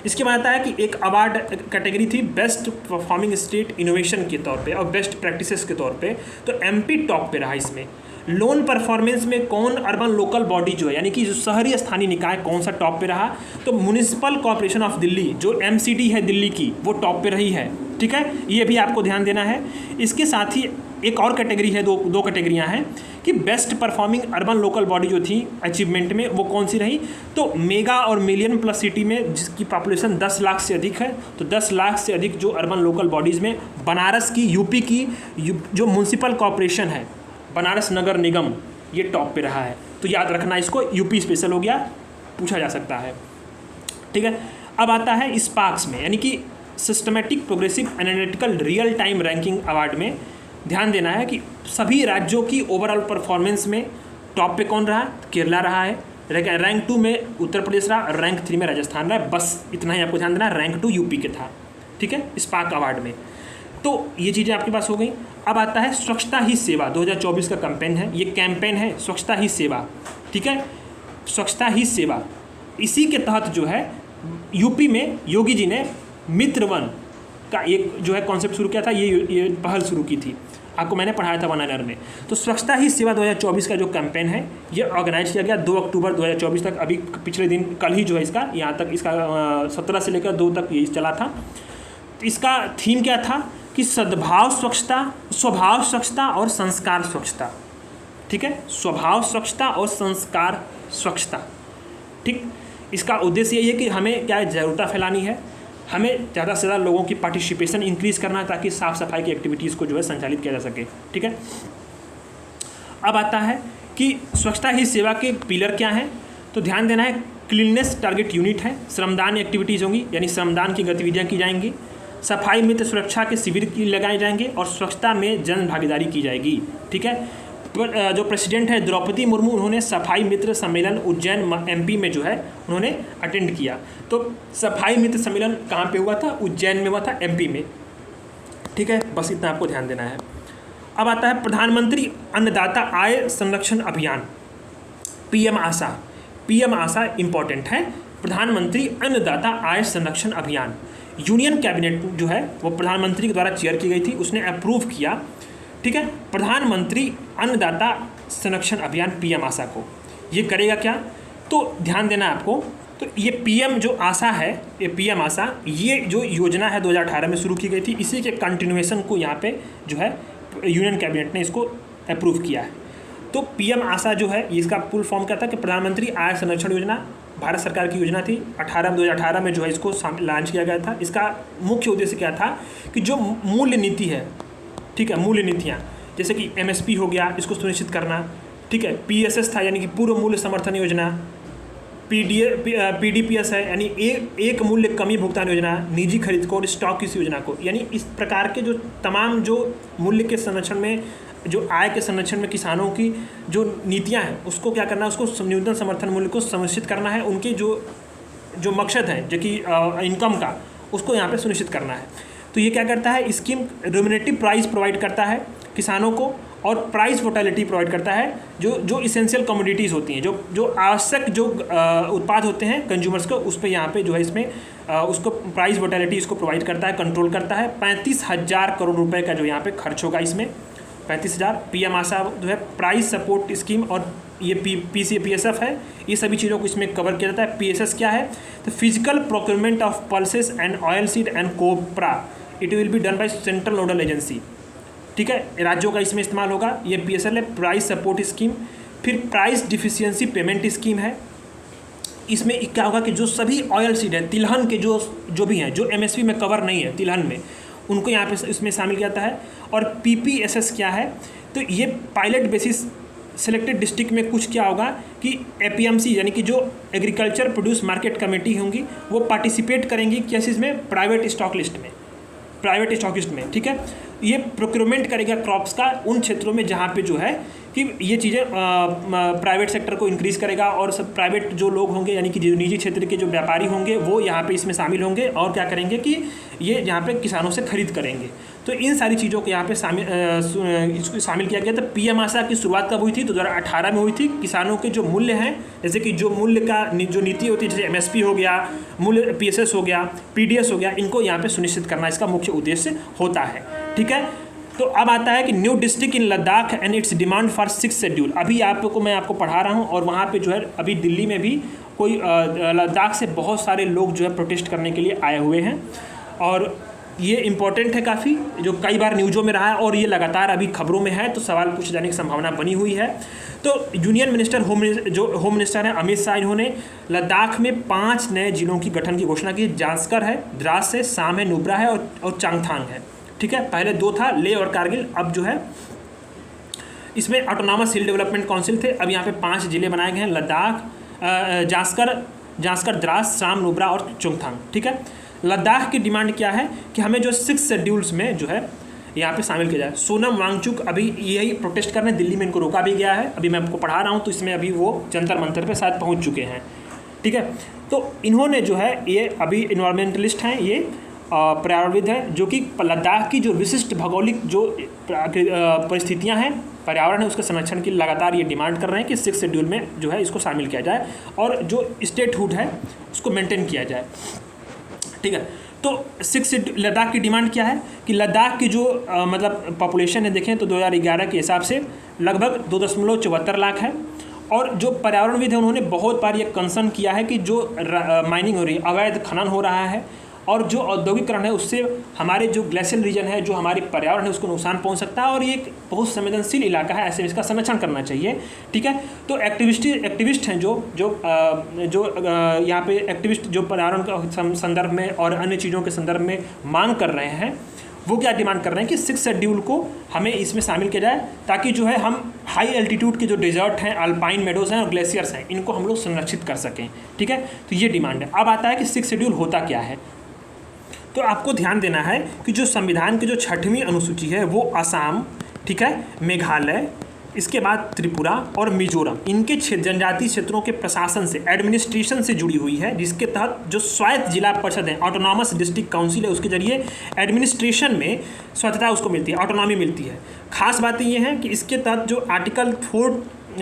इसके बाद आता है कि एक अवार्ड कैटेगरी थी बेस्ट परफॉर्मिंग स्टेट इनोवेशन के तौर पे और बेस्ट प्रैक्टिसेस के तौर पे। तो एमपी टॉप पे रहा इसमें। लोन परफॉर्मेंस में कौन अर्बन लोकल बॉडी जो है, यानी कि जो शहरी स्थानीय निकाय, कौन सा टॉप पे रहा? तो म्युनिसिपल कॉर्पोरेशन ऑफ दिल्ली जो एमसीडी है दिल्ली की, वो टॉप पे रही है। ठीक है, ये भी आपको ध्यान देना है। इसके साथ ही एक और कैटेगरी है, दो कैटेगरियां हैं कि best performing urban local body जो थी अचीवमेंट में, वो कौन सी रही? तो मेगा और मिलियन प्लस सिटी में जिसकी पॉपुलेशन 10 लाख से अधिक है, तो 10 लाख से अधिक जो अर्बन लोकल बॉडीज़ में बनारस की, यूपी की जो म्युनिसिपल कॉर्पोरेशन है, बनारस नगर निगम, ये टॉप पे रहा है। तो याद रखना इसको, यूपी स्पेशल हो गया, पूछा जा सकता है। ठीक है, अब आता है स्पार्क्स में, यानी कि systematic progressive analytical real time ranking award में। ध्यान देना है कि सभी राज्यों की ओवरऑल परफॉर्मेंस में टॉप पे कौन रहा? केरला रहा है, रैंक 2 में उत्तर प्रदेश रहा, रैंक 3 में राजस्थान रहा। बस इतना ही आपको ध्यान देना, रैंक 2 यूपी के था। ठीक है, स्पार्क अवार्ड में। तो ये चीज़ें आपके पास हो गई। अब आता है स्वच्छता ही सेवा, 2024 का कैंपेन है, ये कैंपेन है स्वच्छता ही सेवा। ठीक है, स्वच्छता ही सेवा, इसी के तहत जो है यूपी में योगी जी ने मित्र वन का एक जो है कॉन्सेप्ट शुरू किया था, ये पहल शुरू की थी। आपको मैंने पढ़ाया था 1 लाइनर में। तो स्वच्छता ही सेवा 2024 का जो कैंपेन है ये ऑर्गेनाइज किया गया 2 अक्टूबर 2024 तक। अभी पिछले दिन कल ही जो है इसका यहाँ तक इसका 17 से लेकर 2 तक ये चला था। इसका थीम क्या था कि सद्भाव स्वच्छता, स्वभाव स्वच्छता और संस्कार स्वच्छता। ठीक है, स्वभाव स्वच्छता और संस्कार स्वच्छता। ठीक, इसका उद्देश्य यही है कि हमें क्या जागरूकता फैलानी है, हमें ज़्यादा से ज़्यादा लोगों की पार्टिसिपेशन इंक्रीज़ करना है ताकि साफ़ सफाई की एक्टिविटीज़ को जो है संचालित किया जा सके। ठीक है, अब आता है कि स्वच्छता ही सेवा के पिलर क्या हैं। तो ध्यान देना है, क्लीननेस टारगेट यूनिट है, श्रमदान एक्टिविटीज़ होंगी यानी श्रमदान की गतिविधियाँ की जाएंगी, सफाई मित्र सुरक्षा के शिविर की लगाए जाएंगे और स्वच्छता में जन भागीदारी की जाएगी। ठीक है, जो प्रेसिडेंट है द्रौपदी मुर्मू, उन्होंने सफाई मित्र सम्मेलन उज्जैन MP में जो है उन्होंने अटेंड किया। तो सफाई मित्र सम्मेलन कहाँ पे हुआ था? उज्जैन में हुआ था, MP में। ठीक है, बस इतना आपको ध्यान देना है। अब आता है प्रधानमंत्री अन्नदाता आय संरक्षण अभियान, PM आशा। PM आशा इंपॉर्टेंट है, प्रधानमंत्री अन्नदाता आय संरक्षण अभियान। यूनियन कैबिनेट जो है वो प्रधानमंत्री के द्वारा चेयर की गई थी, उसने अप्रूव किया। ठीक है, प्रधानमंत्री अन्नदाता संरक्षण अभियान PM आशा को ये करेगा क्या? तो ध्यान देना आपको, तो ये PM जो आशा है, ये PM आशा, ये जो योजना है 2018 में शुरू की गई थी, इसी के कंटिन्यूएशन को यहाँ पे जो है यूनियन कैबिनेट ने इसको अप्रूव किया है। तो PM आशा जो है इसका फुल फॉर्म क्या था कि प्रधानमंत्री आय संरक्षण योजना, भारत सरकार की योजना थी। 2018 में जो है इसको लॉन्च किया गया था। इसका मुख्य उद्देश्य क्या था कि जो मूल्य नीति है, ठीक है, मूल्य नीतियाँ जैसे कि MSP हो गया, इसको सुनिश्चित करना। ठीक है, PSS था यानी कि पूर्व मूल्य समर्थन योजना, PDPS है यानी एक मूल्य कमी भुगतान योजना, निजी खरीद को और स्टॉक इस योजना को, यानी इस प्रकार के जो तमाम जो मूल्य के संरक्षण में, जो आय के संरक्षण में किसानों की जो नीतियां हैं उसको क्या करना है, उसको न्यूनतम समर्थन मूल्य को सुनिश्चित करना है। उनके जो मकसद है जो कि इनकम का, उसको यहाँ पे सुनिश्चित करना है। तो ये क्या करता है, स्कीम रेम्युनरेटिव प्राइस प्रोवाइड करता है किसानों को और प्राइस वोलेटिलिटी प्रोवाइड करता है। जो इसेंशियल कमोडिटीज़ होती हैं, जो आवश्यक जो उत्पाद होते हैं कंज्यूमर्स को, उस पर यहाँ पे जो है इसमें उसको प्राइस वोलेटिलिटी इसको प्रोवाइड करता है, कंट्रोल करता है। 35,000 करोड़ रुपए का जो यहाँ पे खर्च होगा इसमें, 35,000। PM आशा जो है प्राइस सपोर्ट स्कीम और ये PSF है, ये सभी चीज़ों को इसमें कवर किया जाता है। PSS क्या है? तो physical procurement of pulses and oil seed and copra, it will be done by central nodal agency. ठीक है, राज्यों का इसमें इस्तेमाल होगा। ये PSL है, प्राइस सपोर्ट स्कीम। फिर प्राइस डिफिशियंसी पेमेंट स्कीम है। इसमें क्या होगा कि जो सभी ऑयल सीड है, तिलहन के जो भी हैं, जो MSP में कवर नहीं है तिलहन में, उनको यहाँ पे इसमें शामिल किया जाता है। और PPSS क्या है? तो ये पायलट बेसिस सिलेक्टेड डिस्ट्रिक्ट में कुछ क्या होगा कि APMC यानी कि जो एग्रीकल्चर प्रोड्यूस मार्केट कमेटी होंगी वो पार्टिसिपेट करेंगी किस चीज़ में? प्राइवेट स्टॉकिस्ट में। ठीक है, ये प्रोक्योरमेंट करेगा क्रॉप्स का उन क्षेत्रों में जहाँ पे जो है कि ये चीज़ें प्राइवेट सेक्टर को इंक्रीज़ करेगा और सब प्राइवेट जो लोग होंगे यानी कि जो निजी क्षेत्र के जो व्यापारी होंगे वो यहाँ पे इसमें शामिल होंगे और क्या करेंगे कि ये यहाँ पे किसानों से खरीद करेंगे। तो इन सारी चीज़ों को यहाँ पे शामिल किया गया था। PM आशा की शुरुआत कब हुई थी? तो 2018 में हुई थी। किसानों के जो मूल्य हैं, जैसे कि जो मूल्य का जो नीति होती है, जैसे MSP हो गया, मूल्य PSS हो गया, PDS हो गया, इनको यहाँ पे सुनिश्चित करना इसका मुख्य उद्देश्य होता है। ठीक है, तो अब आता है कि new district in Ladakh and it's demand for 6 schedule. अभी मैं आपको पढ़ा रहा हूँ और वहाँ पे जो है अभी दिल्ली में भी कोई लद्दाख से बहुत सारे लोग जो है प्रोटेस्ट करने के लिए आए हुए हैं और ये इम्पॉर्टेंट है काफ़ी, जो कई बार न्यूज़ों में रहा है और ये लगातार अभी खबरों में है, तो सवाल पूछे जाने की संभावना बनी हुई है। तो यूनियन मिनिस्टर होम मिनिस्टर हैं अमित शाह, इन्होंने लद्दाख में 5 नए जिलों की गठन की घोषणा की। जास्कर है, द्रास है, साम है, नुब्रा है और चांगथांग है। ठीक है, पहले 2 था, लेह और कारगिल, अब जो है इसमें ऑटोनॉमस हिल डेवलपमेंट काउंसिल थे। अब यहाँ पे 5 जिले बनाए गए हैं, लद्दाख, जास्कर, द्रास, साम, नुब्रा और चुंगथांग। ठीक है, लद्दाख की डिमांड क्या है कि हमें जो 6 शेड्यूल्स में जो है यहाँ पे शामिल किया जाए। सोनम वांगचुक अभी यही प्रोटेस्ट करने दिल्ली में, इनको रोका भी गया है। अभी मैं आपको पढ़ा रहा हूँ तो इसमें अभी वो जंतर मंतर पे शायद पहुँच चुके हैं। ठीक है, तो इन्होंने जो है ये अभी इन्वायरमेंटलिस्ट हैं, ये पर्यावरणविद हैं, जो कि लद्दाख की जो विशिष्ट भौगोलिक जो परिस्थितियाँ हैं, पर्यावरण है, उसके संरक्षण की लगातार ये डिमांड कर रहे हैं कि 6 शेड्यूल में जो है इसको शामिल किया जाए और जो स्टेटहुड है उसको मेंटेन किया जाए। ठीक है, तो लद्दाख की डिमांड क्या है कि लद्दाख की जो मतलब पॉपुलेशन है देखें तो 2011 के हिसाब से लगभग 2.74 लाख है। और जो पर्यावरणविद है उन्होंने बहुत बार ये कंसर्न किया है कि जो माइनिंग हो रही है, अवैध खनन हो रहा है और जो औद्योगिकरण है उससे हमारे जो ग्लेशियल रीजन है, जो हमारी पर्यावरण है, उसको नुकसान पहुंच सकता है और ये एक बहुत संवेदनशील इलाका है, ऐसे इसका संरक्षण करना चाहिए। ठीक है, तो एक्टिविस्ट हैं जो यहाँ पे एक्टिविस्ट जो पर्यावरण के संदर्भ में और अन्य चीज़ों के संदर्भ में मांग कर रहे हैं, वो क्या डिमांड कर रहे हैं कि 6 शेड्यूल को हमें इसमें शामिल किया जाए, ताकि जो है हम हाई एल्टीट्यूड के जो डेजर्ट हैं, अल्पाइन मेडोज हैं और ग्लेशियर्स हैं, इनको हम लोग संरक्षित कर सकें। ठीक है, तो ये डिमांड है। अब आता है कि 6 शेड्यूल होता क्या है। तो आपको ध्यान देना है कि जो संविधान की जो 6वीं अनुसूची है वो असम, ठीक है, मेघालय, इसके बाद त्रिपुरा और मिजोरम, इनके जनजातीय क्षेत्रों के प्रशासन से, एडमिनिस्ट्रेशन से जुड़ी हुई है, जिसके तहत जो स्वायत्त जिला परिषद है, ऑटोनॉमस डिस्ट्रिक्ट काउंसिल है, उसके जरिए एडमिनिस्ट्रेशन में स्वायत्तता उसको मिलती है, ऑटोनॉमी मिलती है। खास बातें ये हैं कि इसके तहत जो आर्टिकल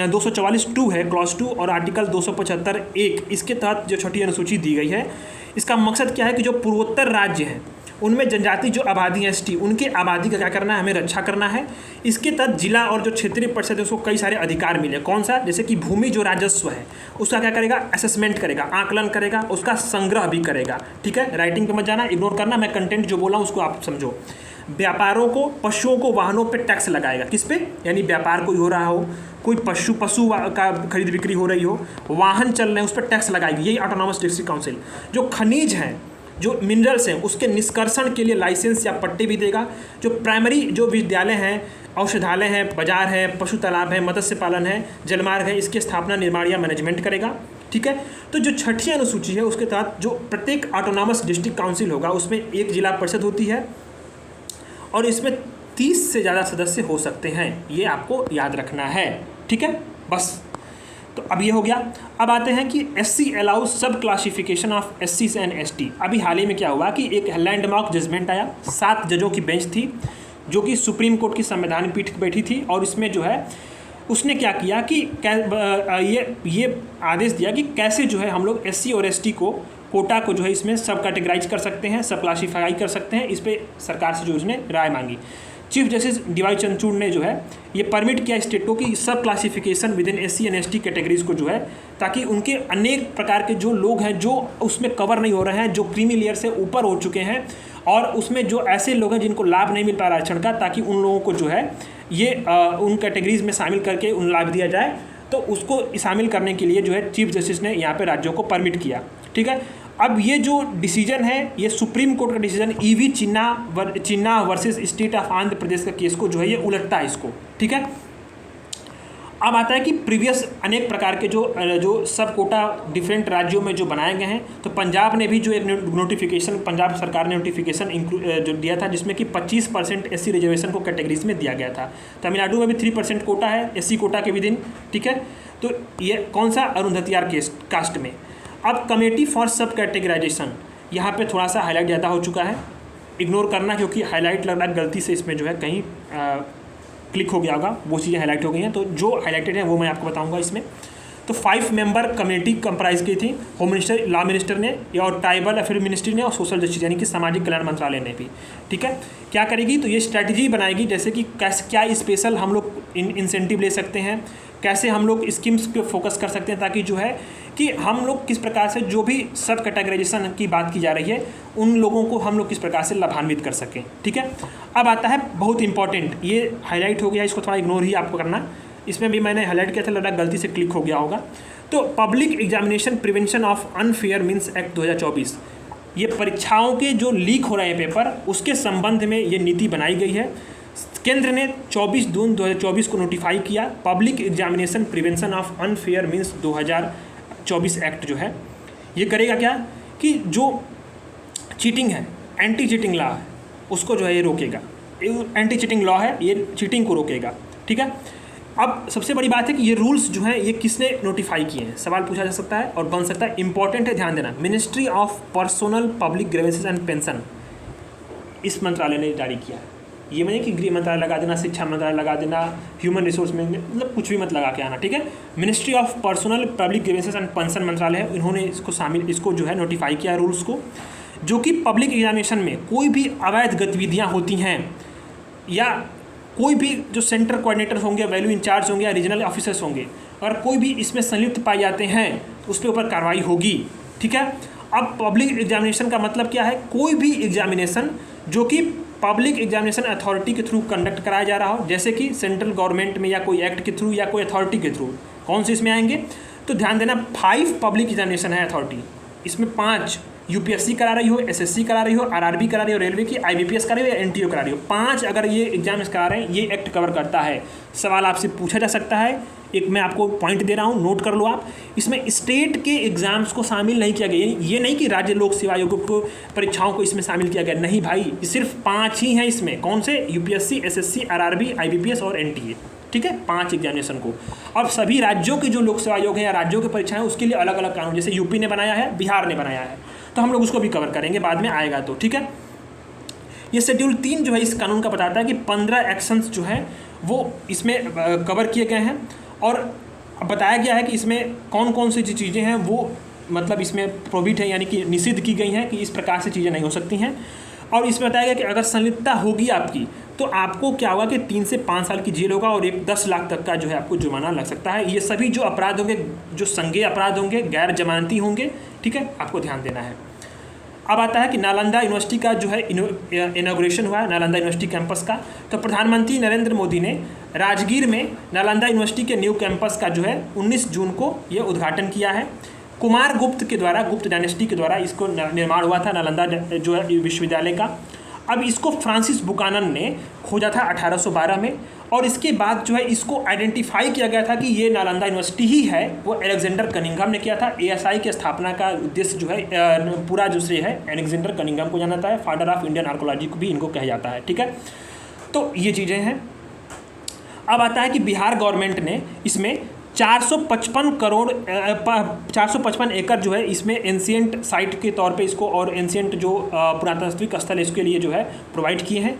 244(2) है, क्लॉज 2, और आर्टिकल 275(1), इसके तहत जो 6वीं अनुसूची दी गई है, इसका मकसद क्या है कि जो पूर्वोत्तर राज्य हैं उनमें जनजाति जो आबादी है एसटी, उनके आबादी का क्या करना है, हमें रक्षा करना है। इसके तहत जिला और जो क्षेत्रीय परिषद है उसको कई सारे अधिकार मिले। कौन सा? जैसे कि भूमि जो राजस्व है उसका क्या करेगा, असेसमेंट करेगा, आकलन करेगा, उसका संग्रह भी करेगा। ठीक है, राइटिंग पे मत जाना, इग्नोर करना, मैं कंटेंट जो बोला उसको आप समझो। व्यापारों को, पशुओं को, वाहनों पे टैक्स लगाएगा। किस पे? यानी व्यापार कोई हो रहा हो, कोई पशु का खरीद बिक्री हो रही हो, वाहन चल रहे हैं, उस पर टैक्स लगाएगी, यही ऑटोनॉमस डिस्ट्रिक्ट काउंसिल। जो खनिज हैं, जो मिनरल्स हैं, उसके निष्कर्षण के लिए लाइसेंस या पट्टे भी देगा। जो प्राइमरी जो विद्यालय हैं, औषधालय हैं, बाजार है, पशु तालाब है, मत्स्य पालन है, जलमार्ग है, इसकी स्थापना, निर्माण या मैनेजमेंट करेगा। ठीक है, तो जो 6वीं अनुसूची है उसके तहत जो प्रत्येक ऑटोनॉमस डिस्ट्रिक्ट काउंसिल होगा उसमें एक जिला परिषद होती है और इसमें 30 से ज़्यादा सदस्य हो सकते हैं, ये आपको याद रखना है। ठीक है, बस। तो अब ये हो गया। अब आते हैं कि SC अलाउज सब classification of SC and ST। अभी हाल ही में क्या हुआ कि एक लैंडमार्क जजमेंट आया, 7 जजों की बेंच थी जो कि सुप्रीम कोर्ट की संवैधानिक पीठ बैठी थी, और इसमें जो है उसने क्या किया कि ये आदेश दिया कि कैसे जो है हम लोग SC और ST को, कोटा को जो है इसमें सब कैटेगराइज कर सकते हैं, सब क्लासीफाई कर सकते हैं। इस पर सरकार से जो उसने राय मांगी। चीफ जस्टिस DY चंद्रचूड़ ने जो है ये परमिट किया स्टेट को कि सब classification with in SC and ST categories को जो है, ताकि उनके अनेक प्रकार के जो लोग हैं जो उसमें कवर नहीं हो रहे हैं, जो क्रीमी लेयर से ऊपर हो चुके हैं, और उसमें जो ऐसे लोग हैं जिनको लाभ नहीं मिल पा रहा आरक्षण का, ताकि उन लोगों को जो है ये उन कैटेगरीज में शामिल करके उन लाभ दिया जाए। तो उसको शामिल करने के लिए जो है चीफ जस्टिस ने यहाँ पे राज्यों को परमिट किया। ठीक है, अब ये जो डिसीजन है, ये सुप्रीम कोर्ट का decision EV Chinna versus state of Andhra Pradesh का केस को जो है ये उलटता है इसको। ठीक है, अब आता है कि प्रीवियस अनेक प्रकार के जो सब कोटा डिफरेंट राज्यों में जो बनाए गए हैं, तो पंजाब ने भी जो एक नोटिफिकेशन, पंजाब सरकार ने नोटिफिकेशन जो दिया था, जिसमें कि 25% SC रिजर्वेशन को कैटेगरीज में दिया गया था। तमिलनाडु में भी 3% कोटा है SC कोटा के विदिन। ठीक है, तो ये कौन सा? अरुंधतियार कास्ट में। अब कमेटी फॉर सब कैटेगराइजेशन, यहाँ पे थोड़ा सा हाईलाइट ज़्यादा हो चुका है, इग्नोर करना, क्योंकि हाईलाइट लग रहा है गलती से इसमें जो है कहीं क्लिक हो गया होगा, वो चीज़ें हाईलाइट हो गई हैं। तो जो हाईलाइटेड है वो मैं आपको बताऊंगा इसमें। तो 5 मेंबर कमेटी कंप्राइज की थी, होम मिनिस्टर, लॉ मिनिस्टर ने, और ट्राइबल अफेयर मिनिस्ट्री ने, और सोशल जस्टिस यानी कि सामाजिक कल्याण मंत्रालय ने भी। ठीक है, क्या करेगी? तो ये स्ट्रैटेजी बनाएगी, जैसे कि कैसे क्या स्पेशल हम लोग इंसेंटिव ले सकते हैं, कैसे हम लोग स्कीम्स पे फोकस कर सकते हैं, ताकि जो है कि हम लोग किस प्रकार से जो भी सब कैटेगराइजेशन की बात की जा रही है उन लोगों को हम लोग किस प्रकार से लाभान्वित कर सकें। ठीक है, अब आता है बहुत इंपॉर्टेंट, ये हाईलाइट हो गया, इसको थोड़ा इग्नोर ही आपको करना। इसमें भी मैंने हाईलाइट किया था, लगा गलती से क्लिक हो गया होगा। तो public examination prevention of unfair means act 2024, ये परीक्षाओं के जो लीक हो रहे हैं पेपर, उसके संबंध में ये नीति बनाई गई है। केंद्र ने 24 जून 2024 को नोटिफाई किया public examination prevention of unfair means 2024 act जो है, ये करेगा क्या कि जो चीटिंग है, एंटी चीटिंग लॉ है, उसको जो है ये रोकेगा। एंटी चीटिंग लॉ है, ये चीटिंग को रोकेगा। ठीक है, अब सबसे बड़ी बात है कि ये रूल्स जो हैं ये किसने नोटिफाई किए हैं, सवाल पूछा जा सकता है और बन सकता है, इंपॉर्टेंट है, ध्यान देना। Ministry of personnel public grievances and pension, इस मंत्रालय ने जारी किया है। ये मैंने कि गृह मंत्रालय लगा देना, शिक्षा मंत्रालय लगा देना, ह्यूमन रिसोर्स मैनेजमेंट, मतलब कुछ भी मत लगा के आना। ठीक है, ministry of personnel public grievances and pension मंत्रालय है, इन्होंने इसको जो है नोटिफाई किया रूल्स को। जो कि पब्लिक एग्जामिनेशन में कोई भी अवैध गतिविधियां होती हैं या कोई भी जो सेंटर कोऑर्डिनेटर होंगे, वैल्यू इंचार्ज होंगे या रीजनल ऑफिसर्स होंगे, अगर कोई भी इसमें संलिप्त पाए जाते हैं तो उस पर ऊपर कार्रवाई होगी। ठीक है। अब पब्लिक एग्जामिनेशन का मतलब क्या है? कोई भी एग्जामिनेशन जो कि पब्लिक एग्जामिनेशन अथॉरिटी के थ्रू कंडक्ट कराया जा रहा हो, जैसे कि सेंट्रल गवर्नमेंट में या कोई एक्ट के थ्रू या कोई अथॉरिटी के थ्रू। कौन से इसमें आएंगे? तो ध्यान देना 5 पब्लिक एग्जामिनेशन है अथॉरिटी, इसमें 5 यूपीएससी करा रही हो, एसएससी करा रही हो, आरआरबी करा रही हो, रेलवे की आईबीपीएस करा रही हो या एनटीओ करा रही हो, 5 अगर ये एग्जाम्स करा रहे हैं, ये एक्ट कवर करता है। सवाल आपसे पूछा जा सकता है, एक मैं आपको पॉइंट दे रहा हूँ, नोट कर लो आप। इसमें स्टेट के एग्जाम्स को शामिल नहीं किया गया, ये नहीं कि राज्य लोक सेवा आयोग को परीक्षाओं को इसमें शामिल किया गया, नहीं भाई, सिर्फ 5 ही हैं इसमें। कौन से? यूपीएससी, एसएससी, आरआरबी, आईबीपीएस और एनटीए। ठीक है, 5 एग्जामिनेशन को। और सभी राज्यों के जो लोक सेवा आयोग है या राज्यों की परीक्षाएं, उसके लिए अलग अलग कानून, जैसे यूपी ने बनाया है, बिहार ने बनाया है, तो हम लोग उसको भी कवर करेंगे, बाद में आएगा तो। ठीक है। ये शेड्यूल 3 जो है इस कानून का बताता है कि 15 एक्शंस जो हैं वो इसमें कवर किए गए हैं और बताया गया है कि इसमें कौन कौन सी चीज़ें हैं वो मतलब इसमें प्रोहिबिट है, यानी कि निषिद्ध की गई हैं कि इस प्रकार से चीज़ें नहीं हो सकती हैं। और इसमें बताया गया कि अगर संलिप्तता होगी आपकी तो आपको क्या होगा कि 3 से 5 साल की जेल होगा और 10 लाख तक का जो है आपको जुर्माना लग सकता है। ये सभी जो अपराध होंगे, जो संज्ञेय अपराध होंगे, गैर जमानती होंगे। ठीक है, आपको ध्यान देना है। अब आता है कि नालंदा यूनिवर्सिटी का जो है इनॉग्रेशन हुआ है, नालंदा यूनिवर्सिटी कैंपस का। तो प्रधानमंत्री नरेंद्र मोदी ने राजगीर में नालंदा यूनिवर्सिटी के न्यू कैंपस का जो है 19 जून को ये उद्घाटन किया है। कुमार गुप्त के द्वारा, गुप्त डायनेस्टी के द्वारा इसको निर्माण हुआ था, नालंदा जो है विश्वविद्यालय का। अब इसको फ्रांसिस बुकानन ने खोजा था 1812 में और इसके बाद जो है इसको आइडेंटिफाई किया गया था कि ये नालंदा यूनिवर्सिटी ही है, वो अलेक्जेंडर कनिंघम ने किया था। एएसआई की स्थापना का उद्देश्य जो है पूरा जो श्रेय है अलेक्जेंडर कनिंघम को जाना जाता है। फादर ऑफ इंडियन आर्कोलॉजी को भी इनको कहा जाता है। ठीक है, तो ये चीज़ें हैं। अब आता है कि बिहार गवर्नमेंट ने इसमें 455 एकड़ जो है इसमें एंशिएंट साइट के तौर पे इसको और एंशिएंट जो पुरातात्विक स्थल है इसके लिए जो है प्रोवाइड किए हैं।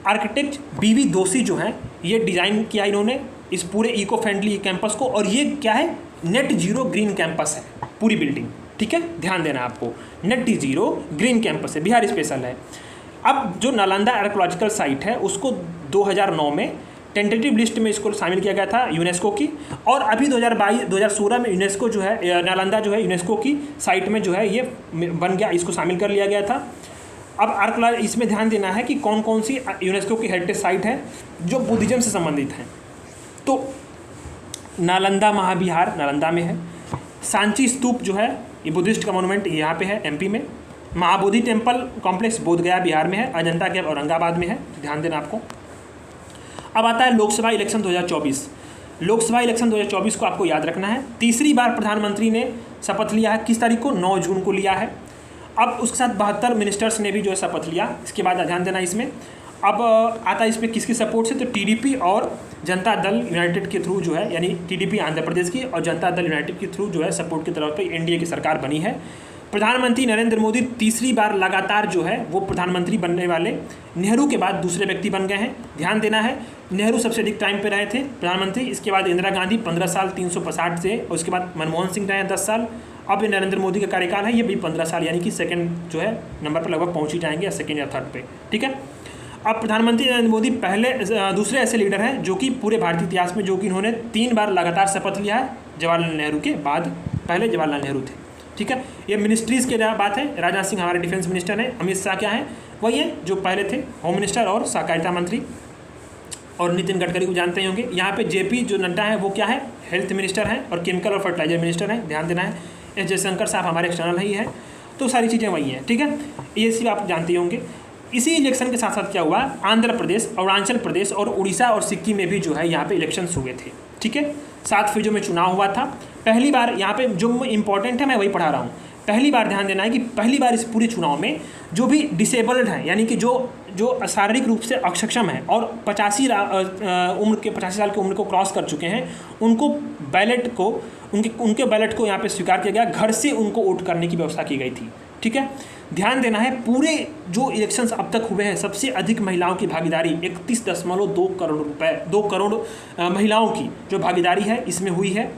आर्किटेक्ट बीवी दोषी जो हैं ये डिज़ाइन किया इन्होंने इस पूरे इको फ्रेंडली कैंपस को, और ये क्या है? नेट जीरो ग्रीन कैंपस है पूरी बिल्डिंग। ठीक है, ध्यान देना आपको, नेट जीरो ग्रीन कैंपस है, बिहार स्पेशल है। अब जो नालंदा आर्कोलॉजिकल साइट है उसको 2009 में टेंटेटिव लिस्ट में इसको शामिल किया गया था यूनेस्को की, और अभी 2016 में यूनेस्को जो है नालंदा जो है यूनेस्को की साइट में जो है ये बन गया, इसको शामिल कर लिया गया था। अब आर्कोलॉजी इसमें ध्यान देना है कि कौन कौन सी यूनेस्को की हेरिटेज साइट है जो बुद्धिज्म से संबंधित हैं। तो नालंदा महाविहार नालंदा में है, सांची स्तूप जो है ये बुद्धिस्ट का मोनूमेंट यहाँ पे है एमपी में, महाबोधि टेम्पल कॉम्प्लेक्स बोधगया बिहार में है, अजंता केव औरंगाबाद में है, ध्यान देना आपको। अब आता है लोकसभा इलेक्शन 2024। लोकसभा इलेक्शन 2024 को आपको याद रखना है। तीसरी बार प्रधानमंत्री ने शपथ लिया है, किस तारीख को? 9 जून को लिया है। अब उसके साथ 72 मिनिस्टर्स ने भी जो है शपथ लिया। इसके बाद ध्यान देना इसमें। अब आता है इसमें किसकी सपोर्ट से? तो टीडीपी और जनता दल यूनाइटेड के थ्रू जो है, यानी टीडीपी आंध्र प्रदेश की और जनता दल यूनाइटेड के थ्रू जो है सपोर्ट की तरफ पे एनडीए की सरकार बनी है। प्रधानमंत्री नरेंद्र मोदी तीसरी बार लगातार जो है वो प्रधानमंत्री बनने वाले नेहरू के बाद दूसरे व्यक्ति बन गए हैं। ध्यान देना है, नेहरू सबसे अधिक टाइम पे रहे थे प्रधानमंत्री, इसके बाद इंदिरा गांधी 15 साल 365 से, और उसके बाद मनमोहन सिंह रहे 10 साल। अब नरेंद्र मोदी का कार्यकाल है ये भी 15 साल, यानी कि सेकंड जो है नंबर पर लगभग पहुँच ही जाएंगे, या सेकंड या थर्ड पे। ठीक है, अब प्रधानमंत्री नरेंद्र मोदी दूसरे ऐसे लीडर हैं जो कि पूरे भारतीय इतिहास में जो कि इन्होंने 3 बार लगातार शपथ लिया है जवाहरलाल नेहरू के बाद। पहले जवाहरलाल नेहरू थे। ठीक है, ये मिनिस्ट्रीज़ की बात है। राजनाथ सिंह हमारे डिफेंस मिनिस्टर हैं, अमित शाह क्या हैं? वही हैं जो पहले थे होम मिनिस्टर और सहकारिता मंत्री, और नितिन गडकरी को जानते ही होंगे। यहाँ पे जेपी जो नड्डा है वो क्या है? हेल्थ मिनिस्टर हैं और केमिकल और फर्टिलाइजर मिनिस्टर हैं, ध्यान देना है। एस जयशंकर साहब हमारे एक्सटर्नल ही है। तो सारी चीज़ें वही हैं। ठीक है, ये सिर्फ आप जानते ही होंगे। इसी इलेक्शन के साथ साथ क्या हुआ? आंध्र प्रदेश, अरुणाचल प्रदेश और उड़ीसा और सिक्किम में भी जो है यहाँ पे इलेक्शंस हुए थे। ठीक है, 7 फेजों में चुनाव हुआ था। पहली बार यहाँ पे जो इंपॉर्टेंट है मैं वही पढ़ा रहा हूँ। पहली बार ध्यान देना है कि पहली बार इस पूरे चुनाव में जो भी डिसेबल्ड हैं, यानी कि जो शारीरिक रूप से अक्षम हैं और 85 साल की उम्र को क्रॉस कर चुके हैं, उनको बैलेट को उनके बैलेट को यहाँ पे स्वीकार किया गया। घर से उनको वोट करने की व्यवस्था की गई थी। ठीक है, ध्यान देना है, पूरे जो इलेक्शंस अब तक हुए हैं सबसे अधिक महिलाओं की भागीदारी 31.2 करोड़ रुपए, 2 करोड़ महिलाओं की जो भागीदारी है इसमें हुई है।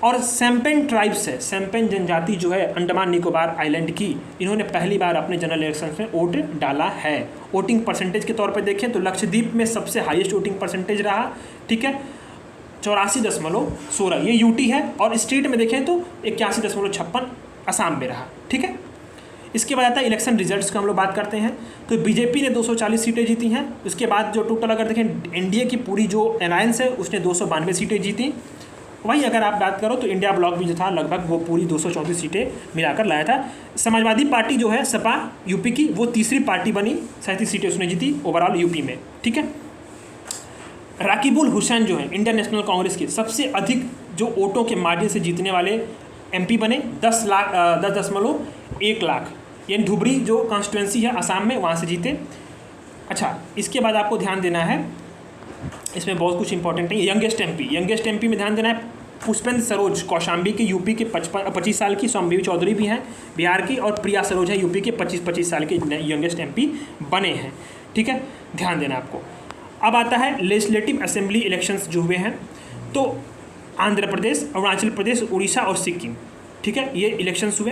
और सैम्पेन ट्राइब्स है, सैम्पेन जनजाति जो है अंडमान निकोबार आइलैंड की, इन्होंने पहली बार अपने जनरल इलेक्शन में वोट डाला है। वोटिंग परसेंटेज के तौर पर देखें तो लक्षद्वीप में सबसे हाईएस्ट वोटिंग परसेंटेज रहा, ठीक है, 84.16, ये यूटी है। और स्टेट में देखें तो 81.56 असम में रहा, ठीक है। इसके बाद आता है इलेक्शन रिजल्ट्स का हम लोग बात करते हैं। तो बीजेपी ने 240 सीटें जीती हैं। उसके बाद जो टोटल अगर देखें एनडीए की पूरी जो अलायंस है उसने 292 सीटें जीती। वही अगर आप बात करो तो इंडिया ब्लॉक भी जो था लगभग वो पूरी 234 सीटें मिलाकर लाया था। समाजवादी पार्टी जो है सपा यूपी की, वो तीसरी पार्टी बनी, 37 सीटें उसने जीती ओवरऑल यूपी में, ठीक है। राकिबुल हुसैन जो है इंडियन नेशनल कांग्रेस के सबसे अधिक जो वोटों के मार्जिन से जीतने वाले एमपी बने, 10.1 लाख, यानी धुबरी जो कॉन्स्टिट्यूंसी है असम में, वहाँ से जीते। अच्छा, इसके बाद आपको ध्यान देना है, इसमें बहुत कुछ इंपॉर्टेंट है। यंगेस्ट एमपी में ध्यान देना है, पुष्पेंद्र सरोज कौशाम्बी के यूपी के 25 साल की, सौम्यवी चौधरी भी हैं बिहार की, और प्रिया सरोज है यूपी के 25 साल के यंगेस्ट एमपी बने हैं, ठीक है, ध्यान देना आपको। अब आता है लेजिस्लेटिव असेंबली इलेक्शंस जो हुए हैं, तो आंध्र प्रदेश, अरुणाचल प्रदेश, उड़ीसा और सिक्किम, ठीक है, ये इलेक्शंस हुए।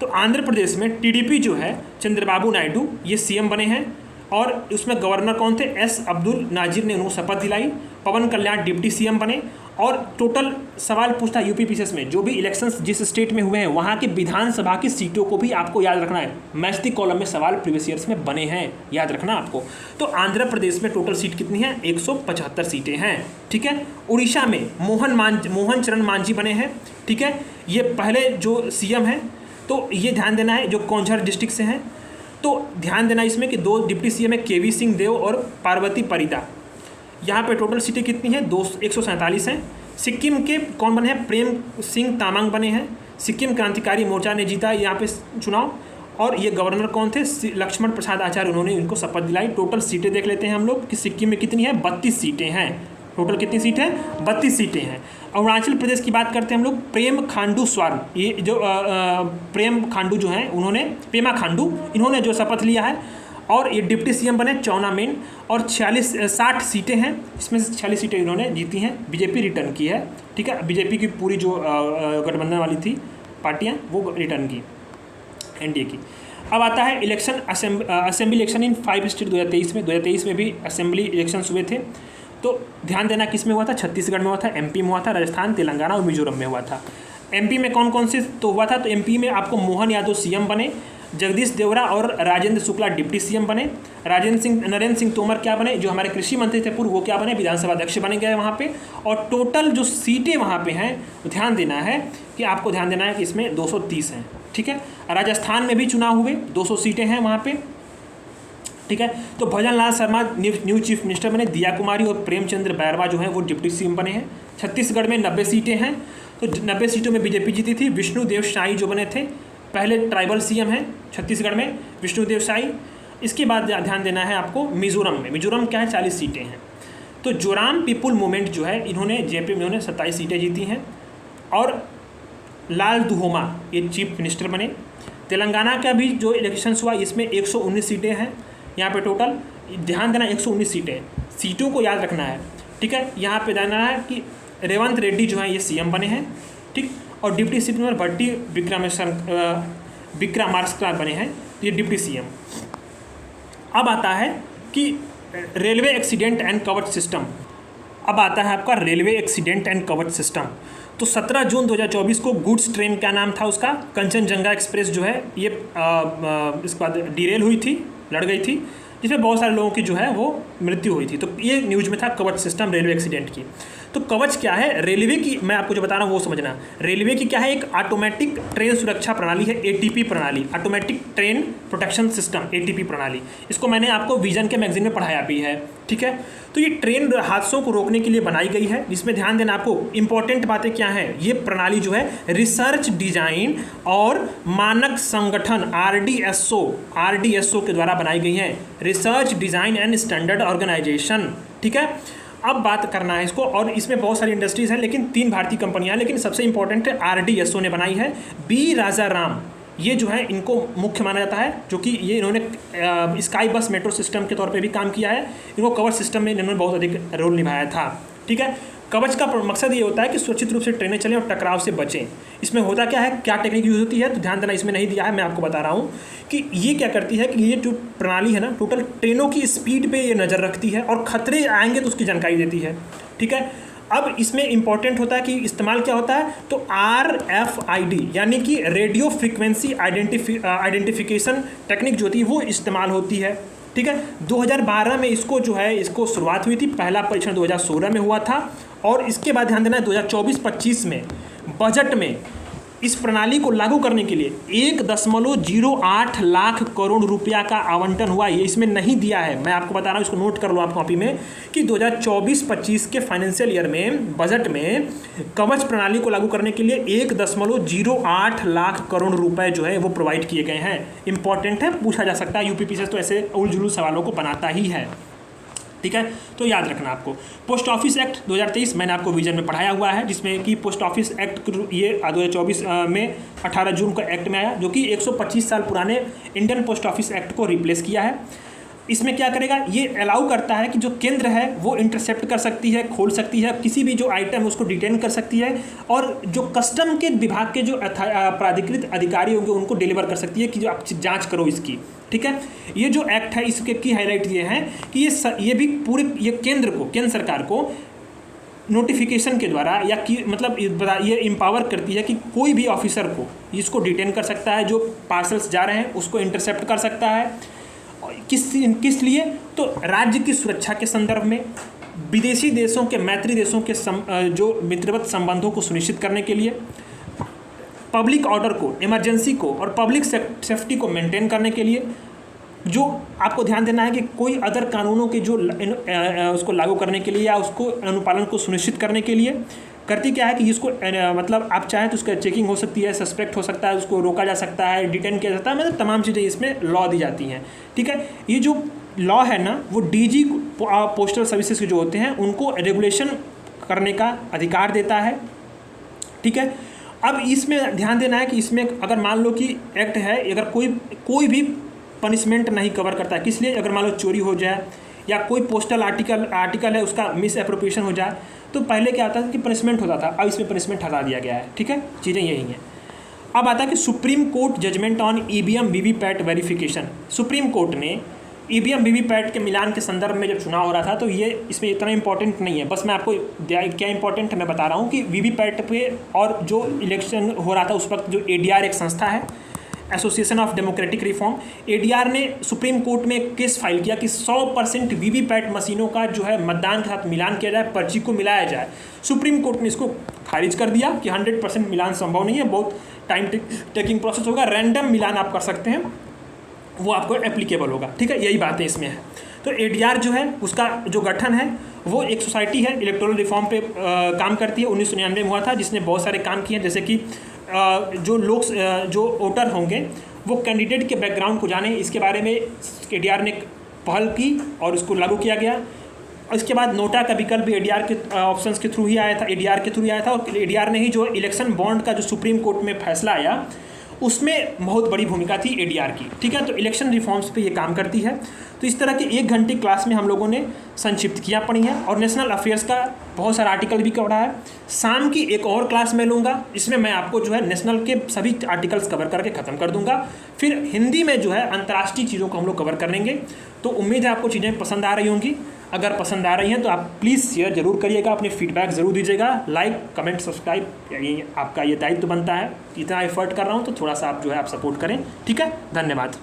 तो आंध्र प्रदेश में टीडीपी जो है चंद्रबाबू नायडू ये सीएम बने हैं, और उसमें गवर्नर कौन थे, एस अब्दुल नाजिर ने उन्होंने शपथ दिलाई। पवन कल्याण डिप्टी सीएम बने। और टोटल सवाल पूछता है यूपी पीसीएस में, जो भी इलेक्शंस जिस स्टेट में हुए हैं वहाँ की विधानसभा की सीटों को भी आपको याद रखना है। मैच द कॉलम में सवाल प्रीवियस ईयर्स में बने हैं, याद रखना आपको। तो आंध्र प्रदेश में टोटल सीट कितनी है, 175 सीटें हैं, ठीक है। उड़ीसा में मोहन चरण मांझी बने हैं, ठीक है, ये पहले जो सीएम हैं। तो ये ध्यान देना है, जो कौंझर डिस्ट्रिक्ट से हैं। तो ध्यान देना इसमें कि 2 डिप्टी सीएम है, केवी सिंह देव और पार्वती परिदा। यहाँ पे टोटल सीटें कितनी हैं, 147 हैं। सिक्किम के कौन बने हैं, प्रेम सिंह तामांग बने हैं, सिक्किम क्रांतिकारी मोर्चा ने जीता यहाँ पे चुनाव। और ये गवर्नर कौन थे, लक्ष्मण प्रसाद आचार्य, उन्होंने इनको शपथ दिलाई। टोटल सीटें देख लेते हैं हम लोग कि सिक्किम में कितनी है, 32 सीटें हैं। टोटल कितनी सीटें हैं, 32 सीटें हैं। अरुणाचल प्रदेश की बात करते हैं हम लोग, प्रेम खांडू स्वार, ये जो प्रेम खांडू जो हैं उन्होंने, पेमा खांडू, इन्होंने जो शपथ लिया है, और ये डिप्टी सीएम बने चौना मेन। और 60 सीटें हैं, इसमें से 46 सीटें इन्होंने जीती हैं। बीजेपी रिटर्न की है, ठीक है, बीजेपी की पूरी जो गठबंधन वाली थी पार्टियाँ वो रिटर्न की, एनडीए की। अब आता है election assembly election in 5 state 2023 में भी असेंबली इलेक्शन हुए थे। तो ध्यान देना किस में हुआ था, छत्तीसगढ़ में हुआ था, एमपी में हुआ था, राजस्थान, तेलंगाना और मिजोरम में हुआ था। एमपी में कौन कौन से तो हुआ था, तो एमपी में आपको मोहन यादव सीएम बने, जगदीश देवरा और राजेंद्र शुक्ला डिप्टी सीएम बने, नरेंद्र सिंह तोमर क्या बने, जो हमारे कृषि मंत्री थे पूर्व, वो क्या बने, विधानसभा अध्यक्ष बने गए वहाँ पे। और टोटल जो सीटें वहाँ पे हैं, ध्यान देना है कि आपको ध्यान देना है कि इसमें 230 हैं, ठीक है। राजस्थान में भी चुनाव हुए, 200 सीटें हैं वहाँ पे, ठीक है। तो भजन Lal Sharma new chief minister बने, दिया कुमारी और प्रेमचंद्र बैरवा जो हैं वो डिप्टी सीएम बने हैं। छत्तीसगढ़ में 90 सीटें हैं, तो 90 सीटों में बीजेपी जीती थी। विष्णुदेव साई जो बने थे, पहले ट्राइबल सीएम हैं छत्तीसगढ़ में, विष्णुदेव साई। इसके बाद ध्यान देना है आपको मिजोरम क्या है, 40 सीटें हैं। तो जोराम पीपुल मूवमेंट जो है, इन्होंने जेपी में इन्होंने 27 सीटें जीती हैं। और लाल दुहोमा ये चीफ मिनिस्टर बने। तेलंगाना का भी जो इलेक्शन हुआ, इसमें 119 सीटें हैं यहाँ पे टोटल, ध्यान देना 119 सीटें, सीटों को याद रखना है, ठीक है। यहाँ पे देना है कि रेवंत रेड्डी जो है ये सीएम बने हैं, ठीक। और डिप्टी सीएम में भट्टी विक्रमार्का बने हैं, ये डिप्टी सीएम। अब आता है कि रेलवे एक्सीडेंट एंड कवच सिस्टम, अब आता है आपका रेलवे एक्सीडेंट एंड कवच सिस्टम। तो 17 जून 2024 को गुड्स ट्रेन, क्या नाम था उसका, कंचनजंगा एक्सप्रेस जो है ये इसके बाद डिरेल हुई थी, लड़ गई थी, जिसमें बहुत सारे लोगों की जो है वो मृत्यु हुई थी। तो ये न्यूज़ में था कवच सिस्टम रेलवे एक्सीडेंट की। तो कवच क्या है, रेलवे की, मैं आपको जो बता रहा हूँ वो समझना। रेलवे की क्या है, एक ऑटोमेटिक ट्रेन सुरक्षा प्रणाली है, एटीपी प्रणाली, automatic train protection system, ATP प्रणाली। इसको मैंने आपको विजन के मैगजीन में पढ़ाया भी है, ठीक है। तो ये ट्रेन हादसों को रोकने के लिए बनाई गई है, जिसमें ध्यान देना आपको इंपॉर्टेंट बातें क्या हैं। ये प्रणाली जो है रिसर्च, डिजाइन और मानक संगठन आरडीएसओ के द्वारा बनाई गई है, research, design and standard organisation, ठीक है। अब बात करना है इसको, और इसमें बहुत सारी इंडस्ट्रीज़ हैं, लेकिन 3 भारतीय कंपनियां हैं, लेकिन सबसे इंपॉर्टेंट है आरडीएसओ ने बनाई है। बी राजा राम ये जो है इनको मुख्य माना जाता है, जो कि ये इन्होंने स्काई बस मेट्रो सिस्टम के तौर पे भी काम किया है, इनको कवर सिस्टम में इन्होंने बहुत अधिक रोल निभाया था, ठीक है। कवच का मकसद ये होता है कि सुरक्षित रूप से ट्रेनें चलें और टकराव से बचें। इसमें होता क्या है, क्या टेक्निक यूज़ होती है, तो ध्यान देना, इसमें नहीं दिया है, मैं आपको बता रहा हूँ कि ये क्या करती है कि ये जो प्रणाली है ना, टोटल ट्रेनों की स्पीड पे ये नज़र रखती है और खतरे आएंगे तो उसकी जानकारी देती है। ठीक है, अब इसमें इंपॉर्टेंट होता है कि इस्तेमाल क्या होता है, तो RFID यानी कि रेडियो फ्रीक्वेंसी आइडेंटिफिकेशन टेक्निक जो होती है वो इस्तेमाल होती है। ठीक है, 2012 में इसको शुरुआत हुई थी, पहला परीक्षण 2016 में हुआ था और इसके बाद ध्यान देना 2024-25 में बजट में इस प्रणाली को लागू करने के लिए 1.08 लाख करोड़ रुपया का आवंटन हुआ। ये इसमें नहीं दिया है, मैं आपको बता रहा हूँ, इसको नोट कर लो आप कॉपी में कि 2024-25 के फाइनेंशियल ईयर में बजट में कवच प्रणाली को लागू करने के लिए 1.08 लाख करोड़ रुपए जो है वो प्रोवाइड किए गए हैं। इंपॉर्टेंट है, पूछा जा सकता है, यूपीपीसीएस तो ऐसे उलझुल सवालों को बनाता ही है। ठीक है, तो याद रखना आपको। पोस्ट ऑफिस एक्ट 2023 मैंने आपको विजन में पढ़ाया हुआ है, जिसमें कि पोस्ट ऑफिस एक्ट ये 2024 में 18 जून को एक्ट में आया, जो कि 125 साल पुराने इंडियन पोस्ट ऑफिस एक्ट को रिप्लेस किया है। इसमें क्या करेगा, ये अलाउ करता है कि जो केंद्र है वो इंटरसेप्ट कर सकती है, खोल सकती है, किसी भी जो आइटम है उसको डिटेन कर सकती है और जो कस्टम के विभाग के जो प्राधिकृत अधिकारी होंगे उनको डिलीवर कर सकती है कि जो आप जांच करो इसकी। ठीक है, ये जो एक्ट है इसके की हाईलाइट ये है कि ये भी पूरे ये केंद्र सरकार को नोटिफिकेशन के द्वारा या कि मतलब ये एम्पावर करती है कि कोई भी ऑफिसर को इसको डिटेन कर सकता है, जो पार्सल्स जा रहे हैं उसको इंटरसेप्ट कर सकता है। किस लिए, तो राज्य की सुरक्षा के संदर्भ में, विदेशी देशों के मैत्री देशों के जो मित्रवत संबंधों को सुनिश्चित करने के लिए, पब्लिक ऑर्डर को, इमरजेंसी को और पब्लिक सेफ्टी को मेंटेन करने के लिए, जो आपको ध्यान देना है कि कोई अदर कानूनों के जो उसको लागू करने के लिए या उसको अनुपालन को सुनिश्चित करने के लिए करती क्या है कि इसको मतलब आप चाहें तो उसका चेकिंग हो सकती है, सस्पेक्ट हो सकता है, उसको रोका जा सकता है, डिटेन किया जाता है, मतलब तमाम चीज़ें इसमें लॉ दी जाती हैं। ठीक है, ये जो लॉ है ना वो DG पोस्टल सर्विसेज के जो होते हैं उनको रेगुलेशन करने का अधिकार देता है। ठीक है, अब इसमें ध्यान देना है कि इसमें अगर मान लो कि एक्ट है, अगर कोई भी पनिशमेंट नहीं कवर करता है, किस लिए, अगर मान लो चोरी हो जाए या कोई पोस्टल आर्टिकल है उसका मिस एप्रोप्रिएशन हो जाए, तो पहले क्या आता था कि पनिशमेंट होता था, अब इसमें पनिशमेंट हटा दिया गया है। ठीक है, चीज़ें यही हैं। अब आता है कि supreme court judgement on EVM VVPAT verification. Supreme court ने EVM वीवीपैट के मिलान के संदर्भ में जब चुनाव हो रहा था तो ये इसमें इतना इंपॉर्टेंट नहीं है, बस मैं आपको क्या इंपॉर्टेंट है मैं बता रहा हूँ कि वीवीपैट पे और जो इलेक्शन हो रहा था उस वक्त जो ADR एक संस्था है, association of democratic reform, ADR ने सुप्रीम कोर्ट में एक केस फाइल किया कि 100% वीवीपैट मशीनों का जो है मतदान के साथ मिलान किया जाए, पर्ची को मिलाया जाए। सुप्रीम कोर्ट ने इसको खारिज कर दिया कि 100% मिलान संभव नहीं है, बहुत टाइम टेकिंग प्रोसेस होगा, रैंडम मिलान आप कर सकते हैं, वो आपको एप्लीकेबल होगा। ठीक है, यही बातें इसमें है। तो ADR जो है उसका जो गठन है वो एक सोसाइटी है, इलेक्टोरल रिफॉर्म पे काम करती है, 1999 में हुआ था, जिसने बहुत सारे काम किए हैं, जैसे कि जो वोटर होंगे वो कैंडिडेट के बैकग्राउंड को जाने, इसके बारे में ADR ने पहल की और उसको लागू किया गया। इसके बाद नोटा का विकल्प भी ADR के ऑप्शंस के थ्रू ही आया था, ADR के थ्रू ही आया था, और ADR ने ही जो इलेक्शन बॉन्ड का जो सुप्रीम कोर्ट में फैसला आया उसमें बहुत बड़ी भूमिका थी ADR की। ठीक है, तो इलेक्शन रिफॉर्म्स पे ये काम करती है। तो इस तरह की 1 घंटे क्लास में हम लोगों ने संक्षिप्त किया पढ़ी है और नेशनल अफेयर्स का बहुत सारा आर्टिकल भी पढ़ा है। शाम की एक और क्लास में लूँगा, इसमें मैं आपको जो है नेशनल के सभी आर्टिकल्स कवर करके ख़त्म कर दूंगा। फिर हिंदी में जो है अंतर्राष्ट्रीय चीज़ों को हम लोग कवर करेंगे। तो उम्मीद है आपको चीज़ें पसंद आ रही होंगी। अगर पसंद आ रही हैं तो आप प्लीज़ शेयर ज़रूर करिएगा, अपने फीडबैक ज़रूर दीजिएगा, लाइक कमेंट सब्सक्राइब, आपका ये दायित्व बनता है। इतना एफर्ट कर रहा हूँ तो थोड़ा सा आप जो है आप सपोर्ट करें। ठीक है, धन्यवाद।